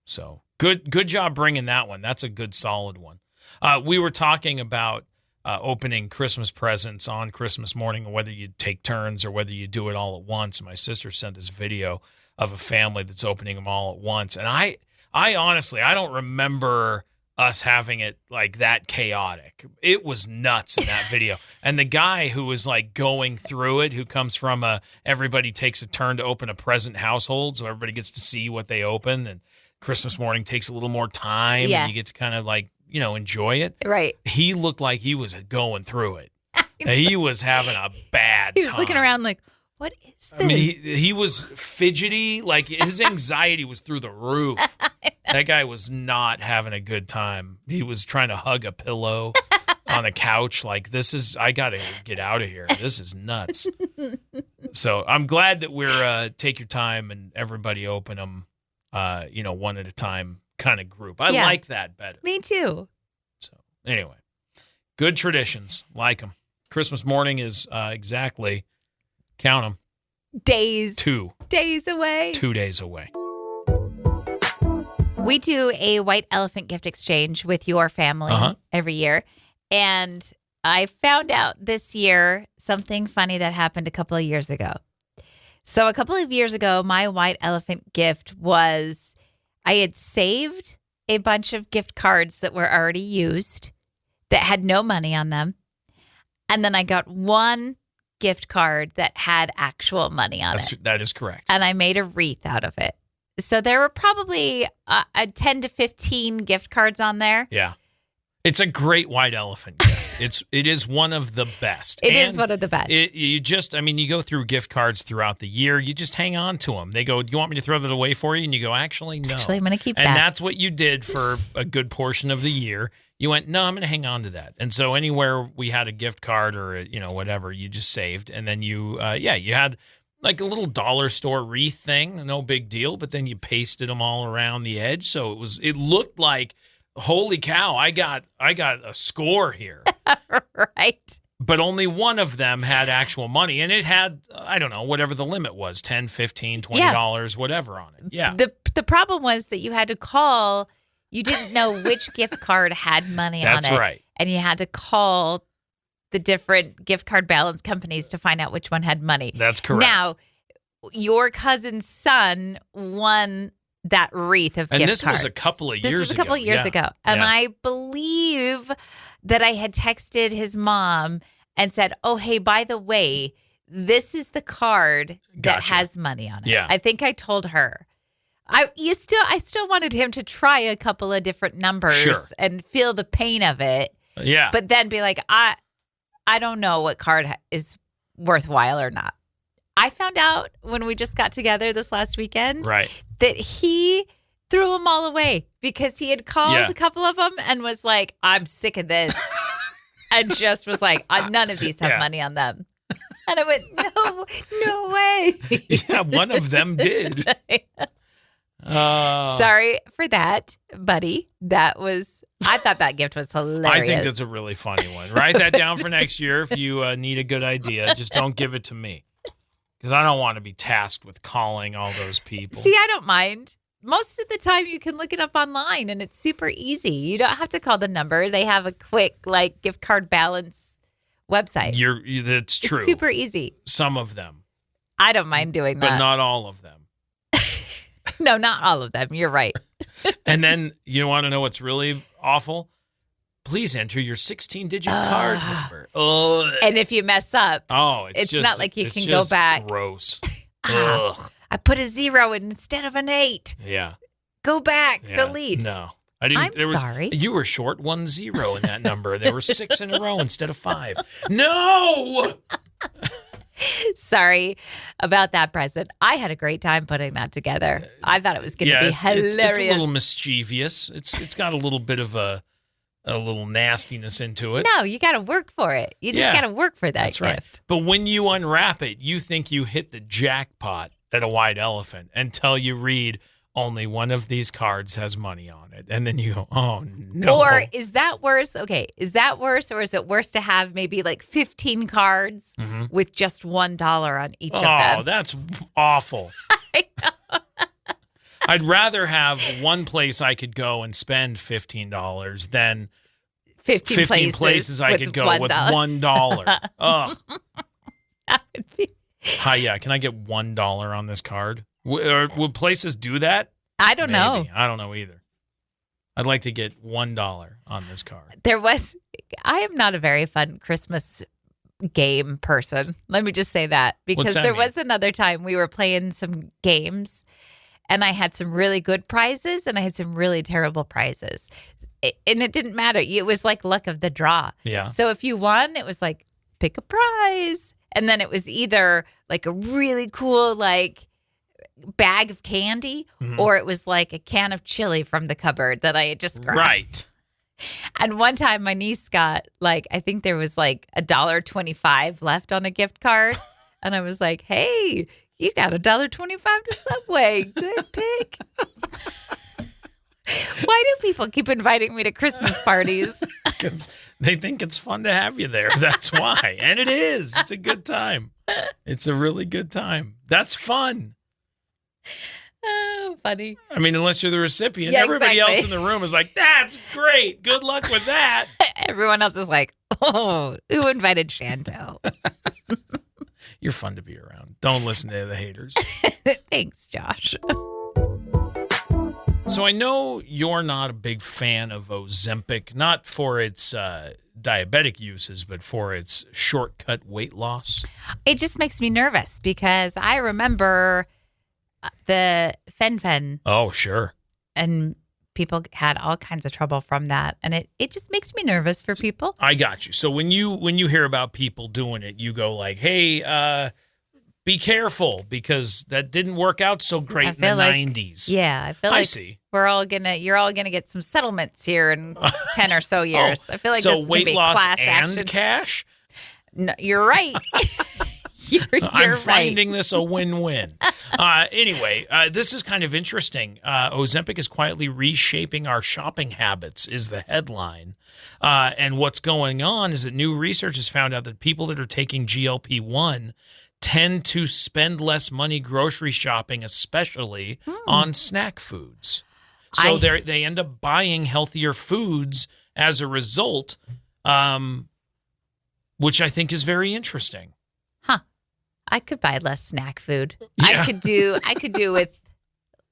A: So good job bringing that one. That's a good, solid one. We were talking about opening Christmas presents on Christmas morning and whether you take turns or whether you do it all at once. And my sister sent this video of a family that's opening them all at once. And I honestly, I don't remember us having it like that chaotic. It was nuts in that video. And the guy who was like going through it, who comes from everybody takes a turn to open a present household, so everybody gets to see what they open. And Christmas morning takes a little more time.
B: Yeah.
A: And you get to kind of like, enjoy it.
B: Right.
A: He looked like he was going through it. He was having a bad time.
B: He was looking around like, what is this?
A: I mean, he was fidgety. Like his anxiety was through the roof. That guy was not having a good time. He was trying to hug a pillow on a couch. Like, I got to get out of here. This is nuts. So I'm glad that we're take your time and everybody open them, one at a time kind of group. I like that better.
B: Me too.
A: So anyway, good traditions. Like them. Christmas morning is exactly, count them.
B: 2 days.
A: 2
B: days away.
A: 2 days away.
B: We do a white elephant gift exchange with your family every year. And I found out this year something funny that happened a couple of years ago. So a couple of years ago, my white elephant gift was I had saved a bunch of gift cards that were already used that had no money on them. And then I got one gift card that had actual money on it.
A: That is correct.
B: And I made a wreath out of it. So there were probably 10 to 15 gift cards on there.
A: Yeah. It's a great white elephant gift. It is one of the best.
B: It is one of the best.
A: You go through gift cards throughout the year. You just hang on to them. They go, "Do you want me to throw that away for you?" And you go, "Actually, no.
B: Actually, I'm going to keep that."
A: And that's what you did for a good portion of the year. You went, "No, I'm going to hang on to that." And so anywhere we had a gift card or whatever, you just saved, and then you had like a little dollar store wreath thing, no big deal. But then you pasted them all around the edge, so it looked like, holy cow, I got a score here.
B: Right.
A: But only one of them had actual money, and it had, I don't know, whatever the limit was, $10, $15, $20, whatever on it. Yeah.
B: The problem was that you had to call. You didn't know which gift card had money on it.
A: That's right.
B: And you had to call the different gift card balance companies to find out which one had money.
A: That's correct.
B: Now, your cousin's son won that wreath of gift cards.
A: And this was a couple of years ago.
B: This was a couple of years ago. And I believe that I had texted his mom and said, "Oh, hey, by the way, this is the card that has money on it."
A: Yeah.
B: I think I told her. I still wanted him to try a couple of different numbers and feel the pain of it.
A: Yeah.
B: But then be like, I don't know what card is worthwhile or not. I found out when we just got together this last weekend that he threw them all away because he had called a couple of them and was like, "I'm sick of this." And just was like, "None of these have money on them." And I went, no way.
A: Yeah, one of them did.
B: Sorry for that, buddy. I thought that gift was hilarious.
A: I think that's a really funny one. Write that down for next year if you need a good idea. Just don't give it to me. Because I don't want to be tasked with calling all those people.
B: See, I don't mind. Most of the time you can look it up online and it's super easy. You don't have to call the number. They have a quick gift card balance website.
A: That's true.
B: It's super easy.
A: Some of them.
B: I don't mind doing that.
A: But not all of them.
B: No, not all of them. You're right.
A: And then you want to know what's really awful? Please enter your 16-digit card number.
B: And if you mess up, it's
A: just,
B: not like you can go back.
A: Gross.
B: I put a 0 instead of an 8.
A: Yeah.
B: Go back. Delete.
A: No. I didn't.
B: I'm sorry.
A: You were short 10 in that number. There were 6 in a row instead of 5. No!
B: Sorry about that present. I had a great time putting that together. I thought it was going to be hilarious.
A: It's a little mischievous. It's got a little bit of a little nastiness into it.
B: No, you got to work for it. You just got to work for that gift.
A: Right. But when you unwrap it, you think you hit the jackpot at a white elephant until you read, "Only one of these cards has money on it." And then you go, "Oh, no."
B: Or is that worse? Okay. Is that worse, or is it worse to have maybe 15 cards with just $1 on each of them?
A: Oh, that's awful.
B: I know.
A: I'd rather have one place I could go and spend $15 than 15 places I could go with $1. Ugh.
B: That would be...
A: Hi, yeah. Can I get $1 on this card? Will places do that?
B: I don't know.
A: I don't know either. I'd like to get $1 on this card.
B: I am not a very fun Christmas game person. Let me just say that. Because there was another time we were playing some games and I had some really good prizes and I had some really terrible prizes. And it didn't matter. It was like luck of the draw.
A: Yeah.
B: So if you won, it was like, pick a prize. And then it was either a really cool, bag of candy, or it was a can of chili from the cupboard that I had just grabbed.
A: Right.
B: And one time my niece got I think there was $1.25 left on a gift card. And I was like, "Hey, you got $1.25 to Subway. Good pick." Why do people keep inviting me to Christmas parties?
A: Because they think it's fun to have you there. That's why. And it is. It's a good time. It's a really good time. That's fun.
B: Oh, funny.
A: I mean, unless you're the recipient. Everybody else in the room is like, "That's great. Good luck with that."
B: Everyone else is like, "Oh, who invited Chantel?"
A: You're fun to be around. Don't listen to the haters.
B: Thanks, Josh.
A: So I know you're not a big fan of Ozempic, not for its diabetic uses, but for its shortcut weight loss.
B: It just makes me nervous because I remember the Fen.
A: Oh, sure.
B: And people had all kinds of trouble from that. And it just makes me nervous for people.
A: I got you. So when you hear about people doing it, you go like, hey, be careful because that didn't work out so great in the 90s.
B: Yeah, I feel like
A: see.
B: you're all gonna get some settlements here in 10 or so years. I feel like
A: so
B: this is gonna
A: weight
B: be
A: loss
B: class
A: and
B: action.
A: cash.
B: No, you're right. You're
A: I'm
B: right.
A: finding this a win-win. Anyway, this is kind of interesting. Ozempic is quietly reshaping our shopping habits is the headline. And what's going on is that new research has found out that people that are taking GLP-1 tend to spend less money grocery shopping, especially on snack foods. So they end up buying healthier foods as a result, which I think is very interesting.
B: I could buy less snack food.
A: Yeah.
B: I could do with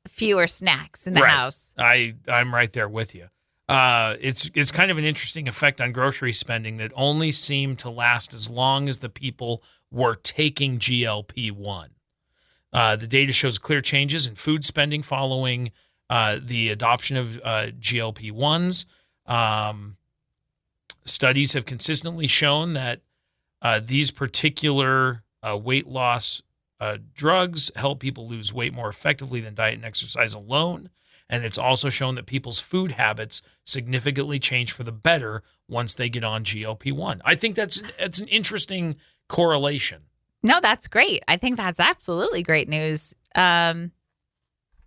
B: fewer snacks in the house.
A: I'm right there with you. It's kind of an interesting effect on grocery spending that only seemed to last as long as the people were taking GLP-1. The data shows clear changes in food spending following the adoption of GLP-1s. Studies have consistently shown that these particular weight loss drugs help people lose weight more effectively than diet and exercise alone. And it's also shown that people's food habits significantly change for the better once they get on GLP-1. I think that's an interesting correlation.
B: No, that's great. I think that's absolutely great news. Yeah.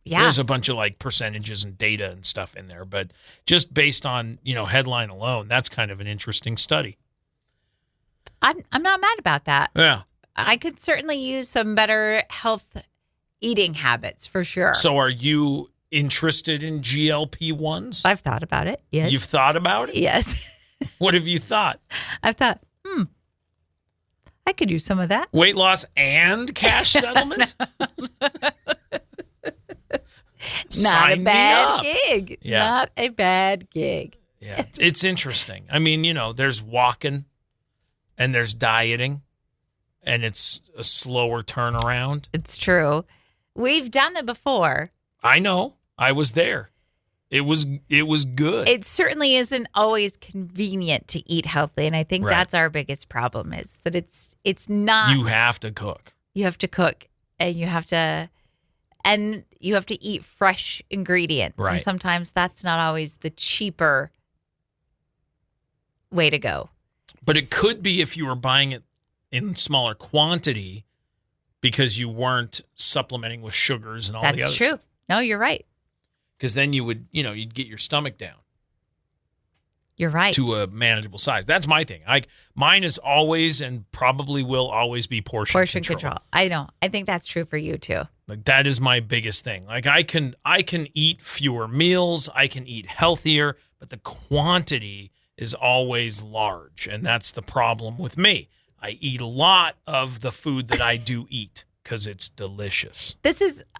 A: There's a bunch of like percentages and data and stuff in there, but just based on, headline alone, that's kind of an interesting study.
B: I'm not mad about that.
A: Yeah.
B: I could certainly use some better health eating habits for sure.
A: So are you interested in GLP-1s?
B: I've thought about it. Yes.
A: You've thought about it?
B: Yes.
A: What have you thought?
B: I've thought, I could use some of that.
A: Weight loss and cash settlement?
B: Not a bad gig.
A: Yeah.
B: Not a bad gig.
A: Yeah, it's interesting. I mean, there's walking and there's dieting. And it's a slower turnaround.
B: It's true. We've done it before.
A: I know. I was there. It was good.
B: It certainly isn't always convenient to eat healthy, and I think that's our biggest problem is that it's not.
A: You have to cook.
B: You have to cook, and you have to eat fresh ingredients.
A: Right.
B: And sometimes that's not always the cheaper way to go.
A: But it could be if you were buying it in smaller quantity because you weren't supplementing with sugars and all the other
B: That's true.
A: stuff.
B: No, you're right.
A: Because then you would, you'd get your stomach down.
B: You're right.
A: To a manageable size. That's my thing. Mine is always and probably will always be portion control.
B: I know. I think that's true for you too.
A: Like that is my biggest thing. Like I can eat fewer meals, I can eat healthier, but the quantity is always large, and that's the problem with me. I eat a lot of the food that I do eat because it's delicious.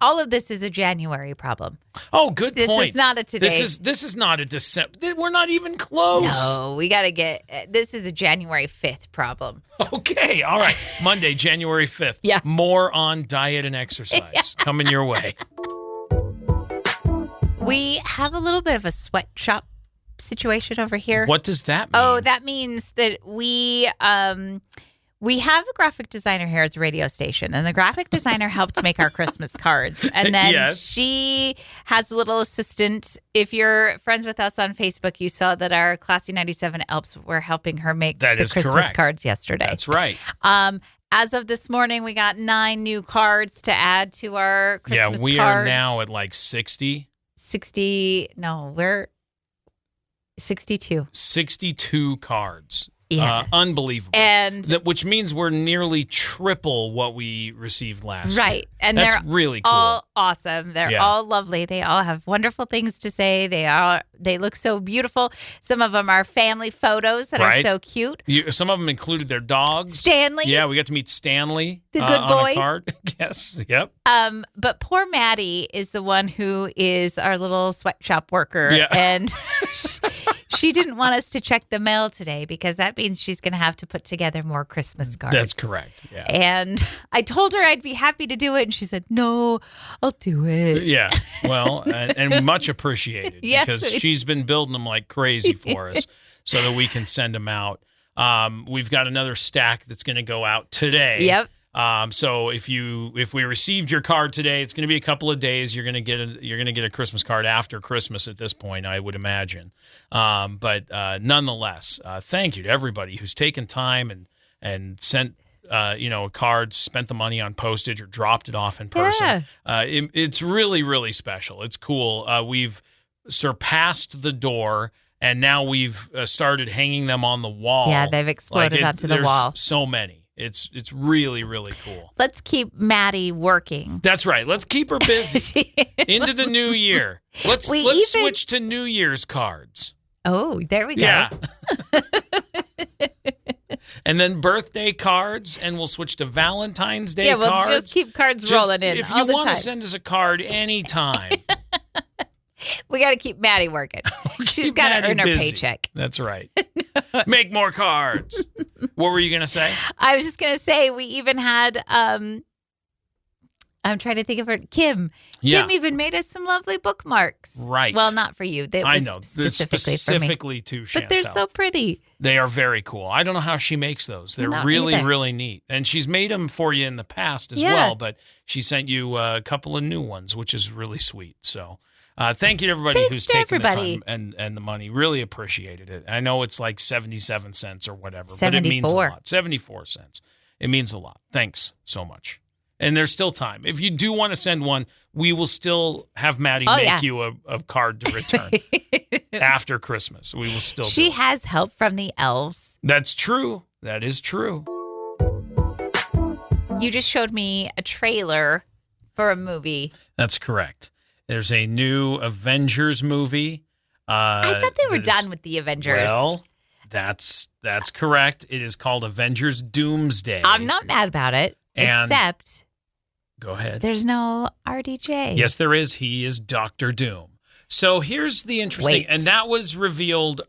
B: All of this is a January problem.
A: Oh, good point.
B: This is not a today.
A: This is not a December. We're not even close.
B: No, we got to this is a January 5th problem.
A: Okay, all right. Monday, January 5th.
B: Yeah.
A: More on diet and exercise coming your way.
B: We have a little bit of a sweatshop situation over here.
A: What does that mean?
B: Oh, that means that we have a graphic designer here at the radio station, and the graphic designer helped make our Christmas cards. And then she has a little assistant. If you're friends with us on Facebook, you saw that our Classy 97 Elps were helping her make the Christmas cards yesterday.
A: That's right.
B: As of this morning, we got 9 new cards to add to our Christmas card.
A: Yeah, we are now at like 60.
B: 62.
A: 62 cards.
B: Yeah.
A: Unbelievable.
B: And
A: which means we're nearly triple what we received last year.
B: Right. And
A: that's
B: they're
A: really cool.
B: all awesome. They're all lovely. They all have wonderful things to say. They look so beautiful. Some of them are family photos that are so cute.
A: Some of them included their dogs.
B: Stanley.
A: Yeah, we got to meet Stanley.
B: The good boy.
A: On a card. Yes. Yep.
B: But poor Maddie is the one who is our little sweatshop worker.
A: Yeah.
B: And She didn't want us to check the mail today because that means she's going to have to put together more Christmas cards.
A: That's correct. Yeah.
B: And I told her I'd be happy to do it. And she said, no, I'll do it.
A: Yeah. Well, and much appreciated
B: Yes,
A: because she's been building them like crazy for us so that we can send them out. We've got another stack that's going to go out today.
B: Yep.
A: So if we received your card today, it's going to be a couple of days. You're going to get a Christmas card after Christmas at this point, I would imagine. But nonetheless, thank you to everybody who's taken time and sent a card, spent the money on postage or dropped it off in person.
B: Yeah.
A: It's really, really special. It's cool. We've surpassed the door. And now we've started hanging them on the wall.
B: Yeah, they've exploded onto the wall.
A: So many. It's really, really cool.
B: Let's keep Maddie working.
A: That's right. Let's keep her busy into the new year. Let's switch to New Year's cards.
B: Oh, there we go.
A: Yeah. And then birthday cards, and we'll switch to Valentine's Day cards.
B: Yeah, we'll just keep cards rolling in
A: if
B: all
A: you
B: the
A: want
B: time.
A: to send us a card anytime.
B: We got to keep Maddie working. She's got to earn her paycheck.
A: That's right. Make more cards. What were you going to say?
B: I was just going to say we even had, I'm trying to think of her, Kim.
A: Yeah.
B: Kim even made us some lovely bookmarks.
A: Right.
B: Well, not for you. They
A: I
B: was
A: know.
B: specifically for me.
A: to Chantel.
B: But they're so pretty.
A: They are very cool. I don't know how she makes those. They're
B: Not
A: really,
B: either.
A: really neat. And she's made them for you in the past as
B: Yeah.
A: well, but she sent you a couple of new ones, which is really sweet. So thank you to everybody
B: Thanks
A: who's
B: to
A: taken
B: everybody.
A: the time and the money. Really appreciated it. I know it's like 77 cents or whatever, but it means a
B: 74.
A: lot. 74 cents. It means a lot. Thanks so much. And there's still time. If you do want to send one, we will still have Maddie make you a card to return after Christmas. We will still do
B: She
A: it.
B: has help from the elves.
A: That's true. That is true.
B: You just showed me a trailer for a movie.
A: That's correct. There's a new Avengers movie.
B: I thought they were done with the Avengers.
A: Well, that's correct. It is called Avengers Doomsday.
B: I'm not mad about it,
A: And-
B: except
A: Go ahead.
B: there's no RDJ.
A: Yes, there is. He is Dr. Doom. So here's the interesting,
B: Wait.
A: and that was revealed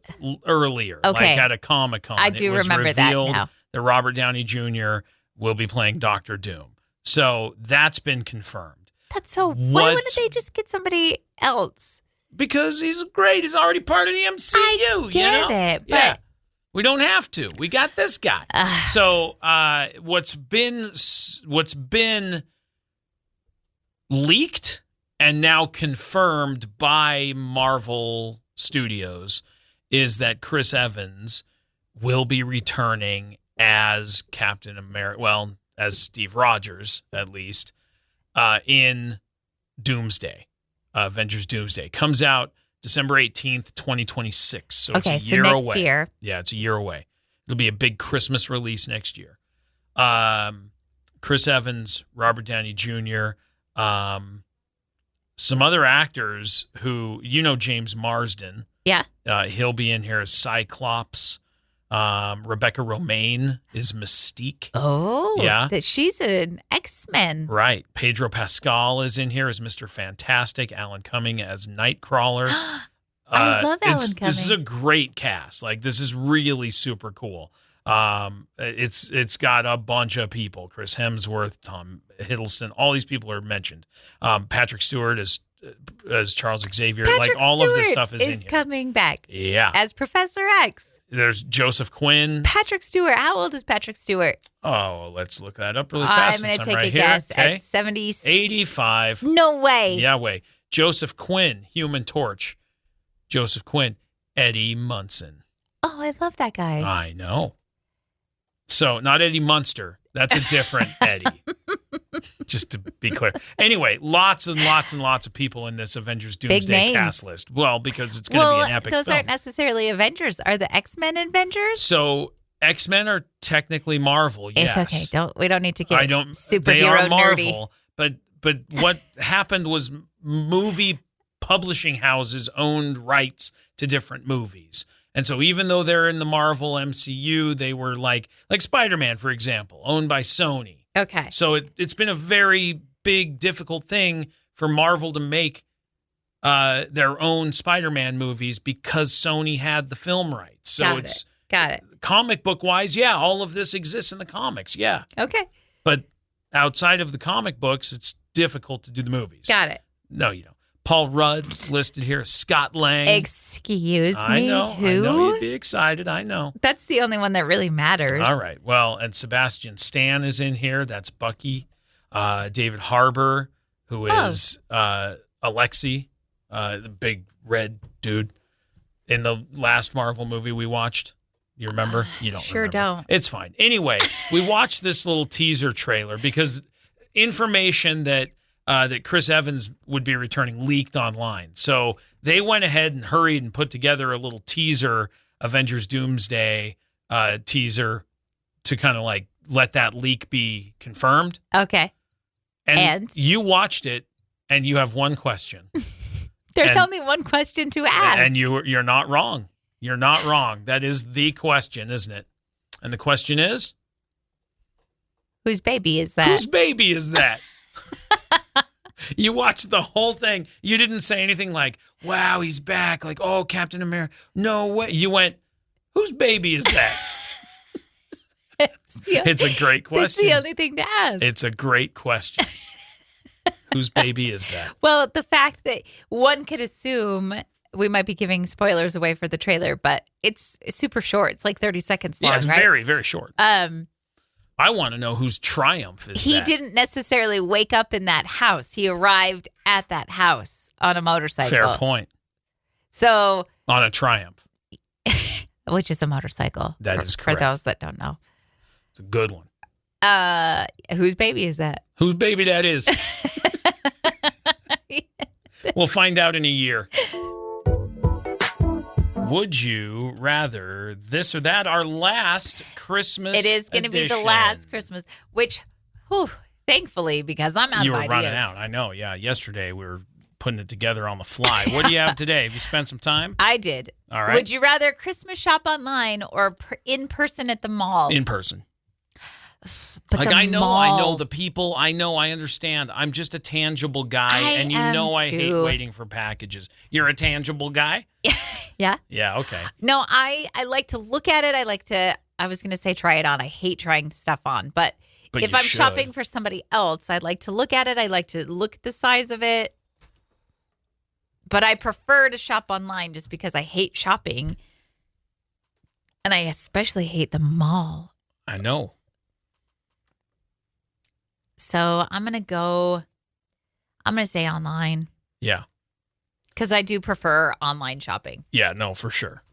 A: earlier,
B: Okay.
A: like at a Comic-Con.
B: I do remember that now.
A: That Robert Downey Jr. will be playing Dr. Doom. So that's been confirmed.
B: That's so. Why
A: What-
B: wouldn't they just get somebody else?
A: Because he's great. He's already part of the MCU.
B: I get it, but
A: yeah. We don't have to. We got this guy. So what's been leaked and now confirmed by Marvel Studios is that Chris Evans will be returning as Captain America. Well, as Steve Rogers, at least, in Doomsday. Avengers Doomsday comes out December 18th, 2026. So it's a year
B: next
A: away.
B: year.
A: Yeah, it's a year away. It'll be a big Christmas release next year. Chris Evans, Robert Downey Jr., some other actors who, James Marsden.
B: Yeah.
A: He'll be in here as Cyclops. Rebecca Romaine is Mystique.
B: Oh,
A: Yeah.
B: That she's an X-Men.
A: Right. Pedro Pascal is in here as Mr. Fantastic. Alan Cumming as Nightcrawler.
B: I love Alan
A: This is a
B: Cumming.
A: great cast. Like, this is really super cool. It's got a bunch of people. Chris Hemsworth, Tom Hiddleston, all these people are mentioned. Patrick Stewart as Charles Xavier.
B: Patrick
A: all
B: Stewart
A: of this stuff is in here.
B: coming back
A: Yeah.
B: as Professor X.
A: There's Joseph Quinn.
B: Patrick Stewart. How old is Patrick Stewart?
A: Oh, let's look that up really fast.
B: I'm going to
A: since
B: take
A: right
B: a
A: here.
B: guess
A: Okay.
B: at 70.
A: 85.
B: No way.
A: Yeah, wait. Joseph Quinn, Human Torch. Joseph Quinn, Eddie Munson.
B: Oh, I love that guy.
A: I know. So, not Eddie Munster. That's a different Eddie. Just to be clear. Anyway, lots and lots and lots of people in this Avengers Doomsday
B: names.
A: cast list. Well, because it's going to be an epic
B: those
A: film.
B: aren't necessarily Avengers. Are the X-Men Avengers?
A: So, X-Men are technically Marvel, yes.
B: It's okay. We don't need to get
A: They
B: superhero
A: are
B: nerdy.
A: Marvel, but what happened was movie publishing houses owned rights to different movies. And so even though they're in the Marvel MCU, they were like Spider-Man, for example, owned by Sony.
B: Okay.
A: So it's been a very big, difficult thing for Marvel to make their own Spider-Man movies because Sony had the film rights. So
B: Got it.
A: Comic book wise, yeah, all of this exists in the comics, yeah.
B: Okay.
A: But outside of the comic books, it's difficult to do the movies.
B: Got it.
A: No, you don't. Paul Rudd's listed here. Scott Lang.
B: Excuse me.
A: I know.
B: Who?
A: I know you'd be excited. I know.
B: That's the only one that really matters.
A: All right. Well, and Sebastian Stan is in here. That's Bucky. David Harbour, who is Alexei, the big red dude in the last Marvel movie we watched. You remember? You don't
B: Sure
A: remember.
B: don't.
A: It's fine. Anyway, we watched this little teaser trailer because information that Chris Evans would be returning leaked online. So they went ahead and hurried and put together a little teaser, Avengers Doomsday teaser, to kind of like let that leak be confirmed.
B: Okay.
A: And you watched it, and you have one question.
B: There's only one question to ask.
A: And you're not wrong. You're not wrong. That is the question, isn't it? And the question is?
B: Whose baby is that?
A: Whose baby is that? You watched the whole thing. You didn't say anything like, wow, he's back. Like, oh, Captain America. No way. You went, whose baby is that? It's a great question.
B: That's the only thing to ask.
A: It's a great question. Whose baby is that?
B: Well, the fact that one could assume, we might be giving spoilers away for the trailer, but it's super short. It's like 30 seconds long,
A: Yeah, it's
B: right?
A: very, very short. I want to know whose triumph is
B: He
A: that.
B: didn't necessarily wake up in that house. He arrived at that house on a motorcycle.
A: Fair point.
B: So,
A: On a triumph.
B: which is a motorcycle.
A: That is
B: For
A: correct.
B: those that don't know.
A: It's a good one.
B: Whose baby is that?
A: Whose baby that is? We'll find out in a year. Would you rather this or that? Our last Christmas
B: It is going to be the
A: edition.
B: last Christmas, which, thankfully, because I'm out
A: You
B: of
A: were
B: ideas.
A: running out. I know. Yeah. Yesterday we were putting it together on the fly. What do you have today? Have you spent some time?
B: I did.
A: All right.
B: Would you rather Christmas shop online or in person at the mall?
A: In person.
B: But
A: Like,
B: the
A: I know
B: mall-
A: the people. I understand. I'm just a tangible guy. And you
B: am
A: know I hate
B: too.
A: waiting for packages. You're a tangible guy?
B: Yeah.
A: Yeah, okay.
B: No, I like to look at it. I was going to say try it on. I hate trying stuff on. But if
A: you
B: I'm
A: should.
B: shopping for somebody else, I'd like to look at it. I like to look at the size of it. But I prefer to shop online just because I hate shopping. And I especially hate the mall.
A: I know.
B: So I'm going to say online
A: Yeah.
B: because I do prefer online shopping.
A: Yeah, no, for sure.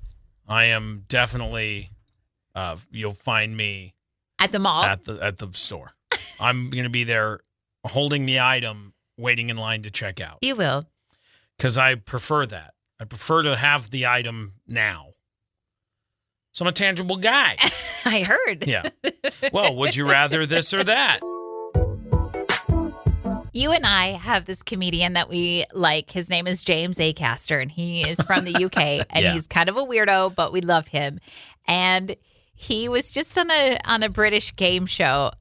A: I am definitely you'll find me
B: At the mall?
A: at the store. I'm going to be there holding the item, waiting in line to check out.
B: You will.
A: Because I prefer that. I prefer to have the item now. So I'm a tangible guy.
B: I heard.
A: Yeah. Well, would you rather this or that?
B: You and I have this comedian that we like. His name is James Acaster, and he is from the UK, and
A: Yeah.
B: he's kind of a weirdo, but we love him. And he was just on a British game show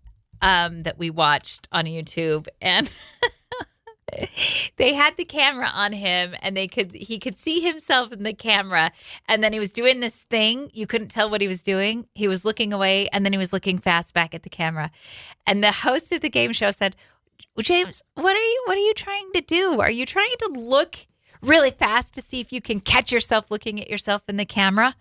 B: that we watched on YouTube, and they had the camera on him, and he could see himself in the camera, and then he was doing this thing. You couldn't tell what he was doing. He was looking away, and then he was looking fast back at the camera. And the host of the game show said, James, what are you trying to do? Are you trying to look really fast to see if you can catch yourself looking at yourself in the camera?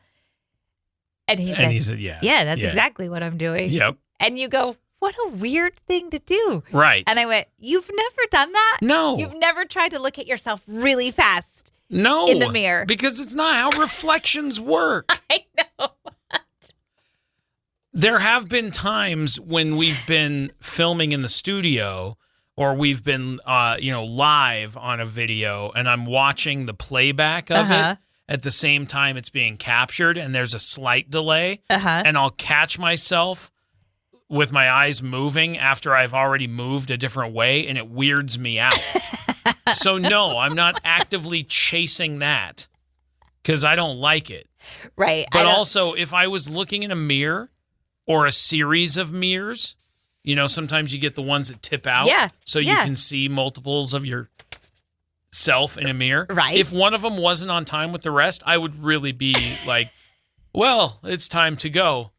B: And he said,
A: yeah.
B: yeah, that's exactly what I'm doing.
A: Yep.
B: And you go, what a weird thing to do.
A: Right.
B: And I went, you've never done that?
A: No.
B: You've never tried to look at yourself really fast
A: No.
B: in the mirror.
A: Because it's not how reflections work.
B: I know.
A: There have been times when we've been filming in the studio or we've been live on a video and I'm watching the playback of it at the same time it's being captured and there's a slight delay and I'll catch myself with my eyes moving after I've already moved a different way and it weirds me out. So no, I'm not actively chasing that because I don't like it.
B: Right.
A: But also if I was looking in a mirror or a series of mirrors, sometimes you get the ones that tip out.
B: Yeah,
A: So you
B: yeah.
A: can see multiples of your self in a mirror.
B: Right.
A: If one of them wasn't on time with the rest, I would really be like, well, it's time to go.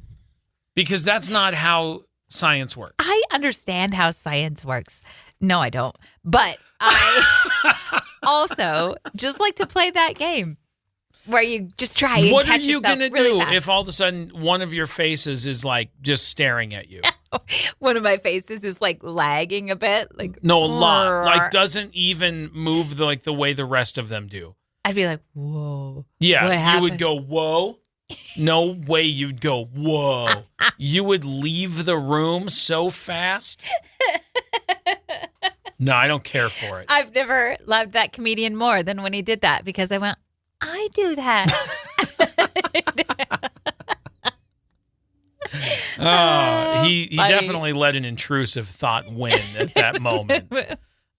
A: Because that's not how science works.
B: I understand how science works. No, I don't. But I also just like to play that game where you just try and
A: What
B: catch
A: are you
B: yourself
A: going to
B: really
A: do
B: fast.
A: if all of a sudden one of your faces is like just staring at you?
B: One of my faces is like lagging a bit. Like
A: No, a lot. Like doesn't even move the way the rest of them do.
B: I'd be like, whoa.
A: Yeah,
B: What
A: you
B: happened?
A: would go, whoa. No way you'd go, whoa. You would leave the room so fast. No, I don't care for it.
B: I've never loved that comedian more than when he did that because I went, I do that.
A: He
B: Funny.
A: definitely let an intrusive thought win at that moment.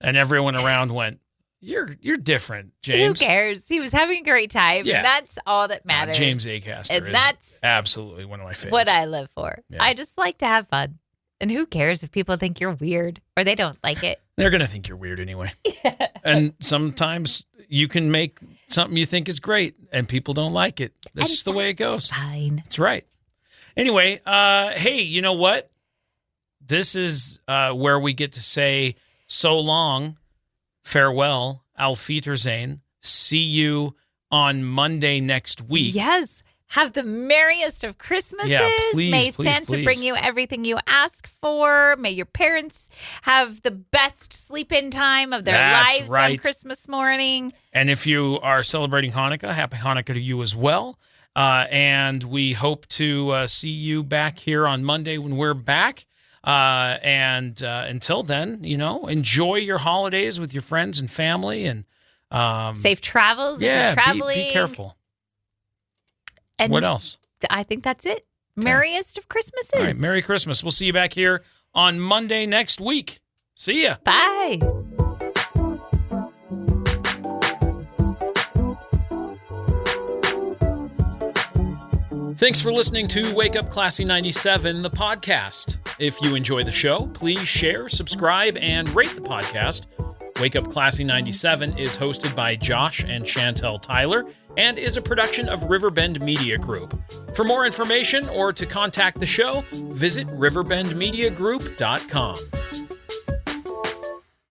A: And everyone around went, You're different, James.
B: Who cares? He was having a great time.
A: Yeah.
B: And that's all that matters.
A: James Acaster
B: And
A: is
B: that's
A: absolutely one of my favorites.
B: what I live for.
A: Yeah.
B: I just like to have fun. And who cares if people think you're weird or they don't like it?
A: They're going to think you're weird anyway. And sometimes you can make something you think is great and people don't like it. That's just the way it goes.
B: Fine.
A: That's right. Anyway, hey, you know what? This is where we get to say so long, farewell, Auf Wiedersehen. See you on Monday next week.
B: Yes. Have the merriest of Christmases.
A: Yeah, please,
B: May
A: please,
B: Santa
A: please.
B: bring you everything you ask for. May your parents have the best sleep-in time of their
A: That's
B: lives
A: right.
B: on Christmas morning.
A: And if you are celebrating Hanukkah, happy Hanukkah to you as well. And we hope to see you back here on Monday when we're back. And until then, enjoy your holidays with your friends and family. And
B: Safe travels if you're traveling.
A: be careful.
B: And
A: What else?
B: I think that's it. Merriest of Christmases.
A: All right, Merry Christmas. We'll see you back here on Monday next week. See ya.
B: Bye.
A: Thanks for listening to Wake Up Classy 97, the podcast. If you enjoy the show, please share, subscribe, and rate the podcast. Wake Up Classy 97 is hosted by Josh and Chantel Tyler and is a production of Riverbend Media Group. For more information or to contact the show, visit riverbendmediagroup.com.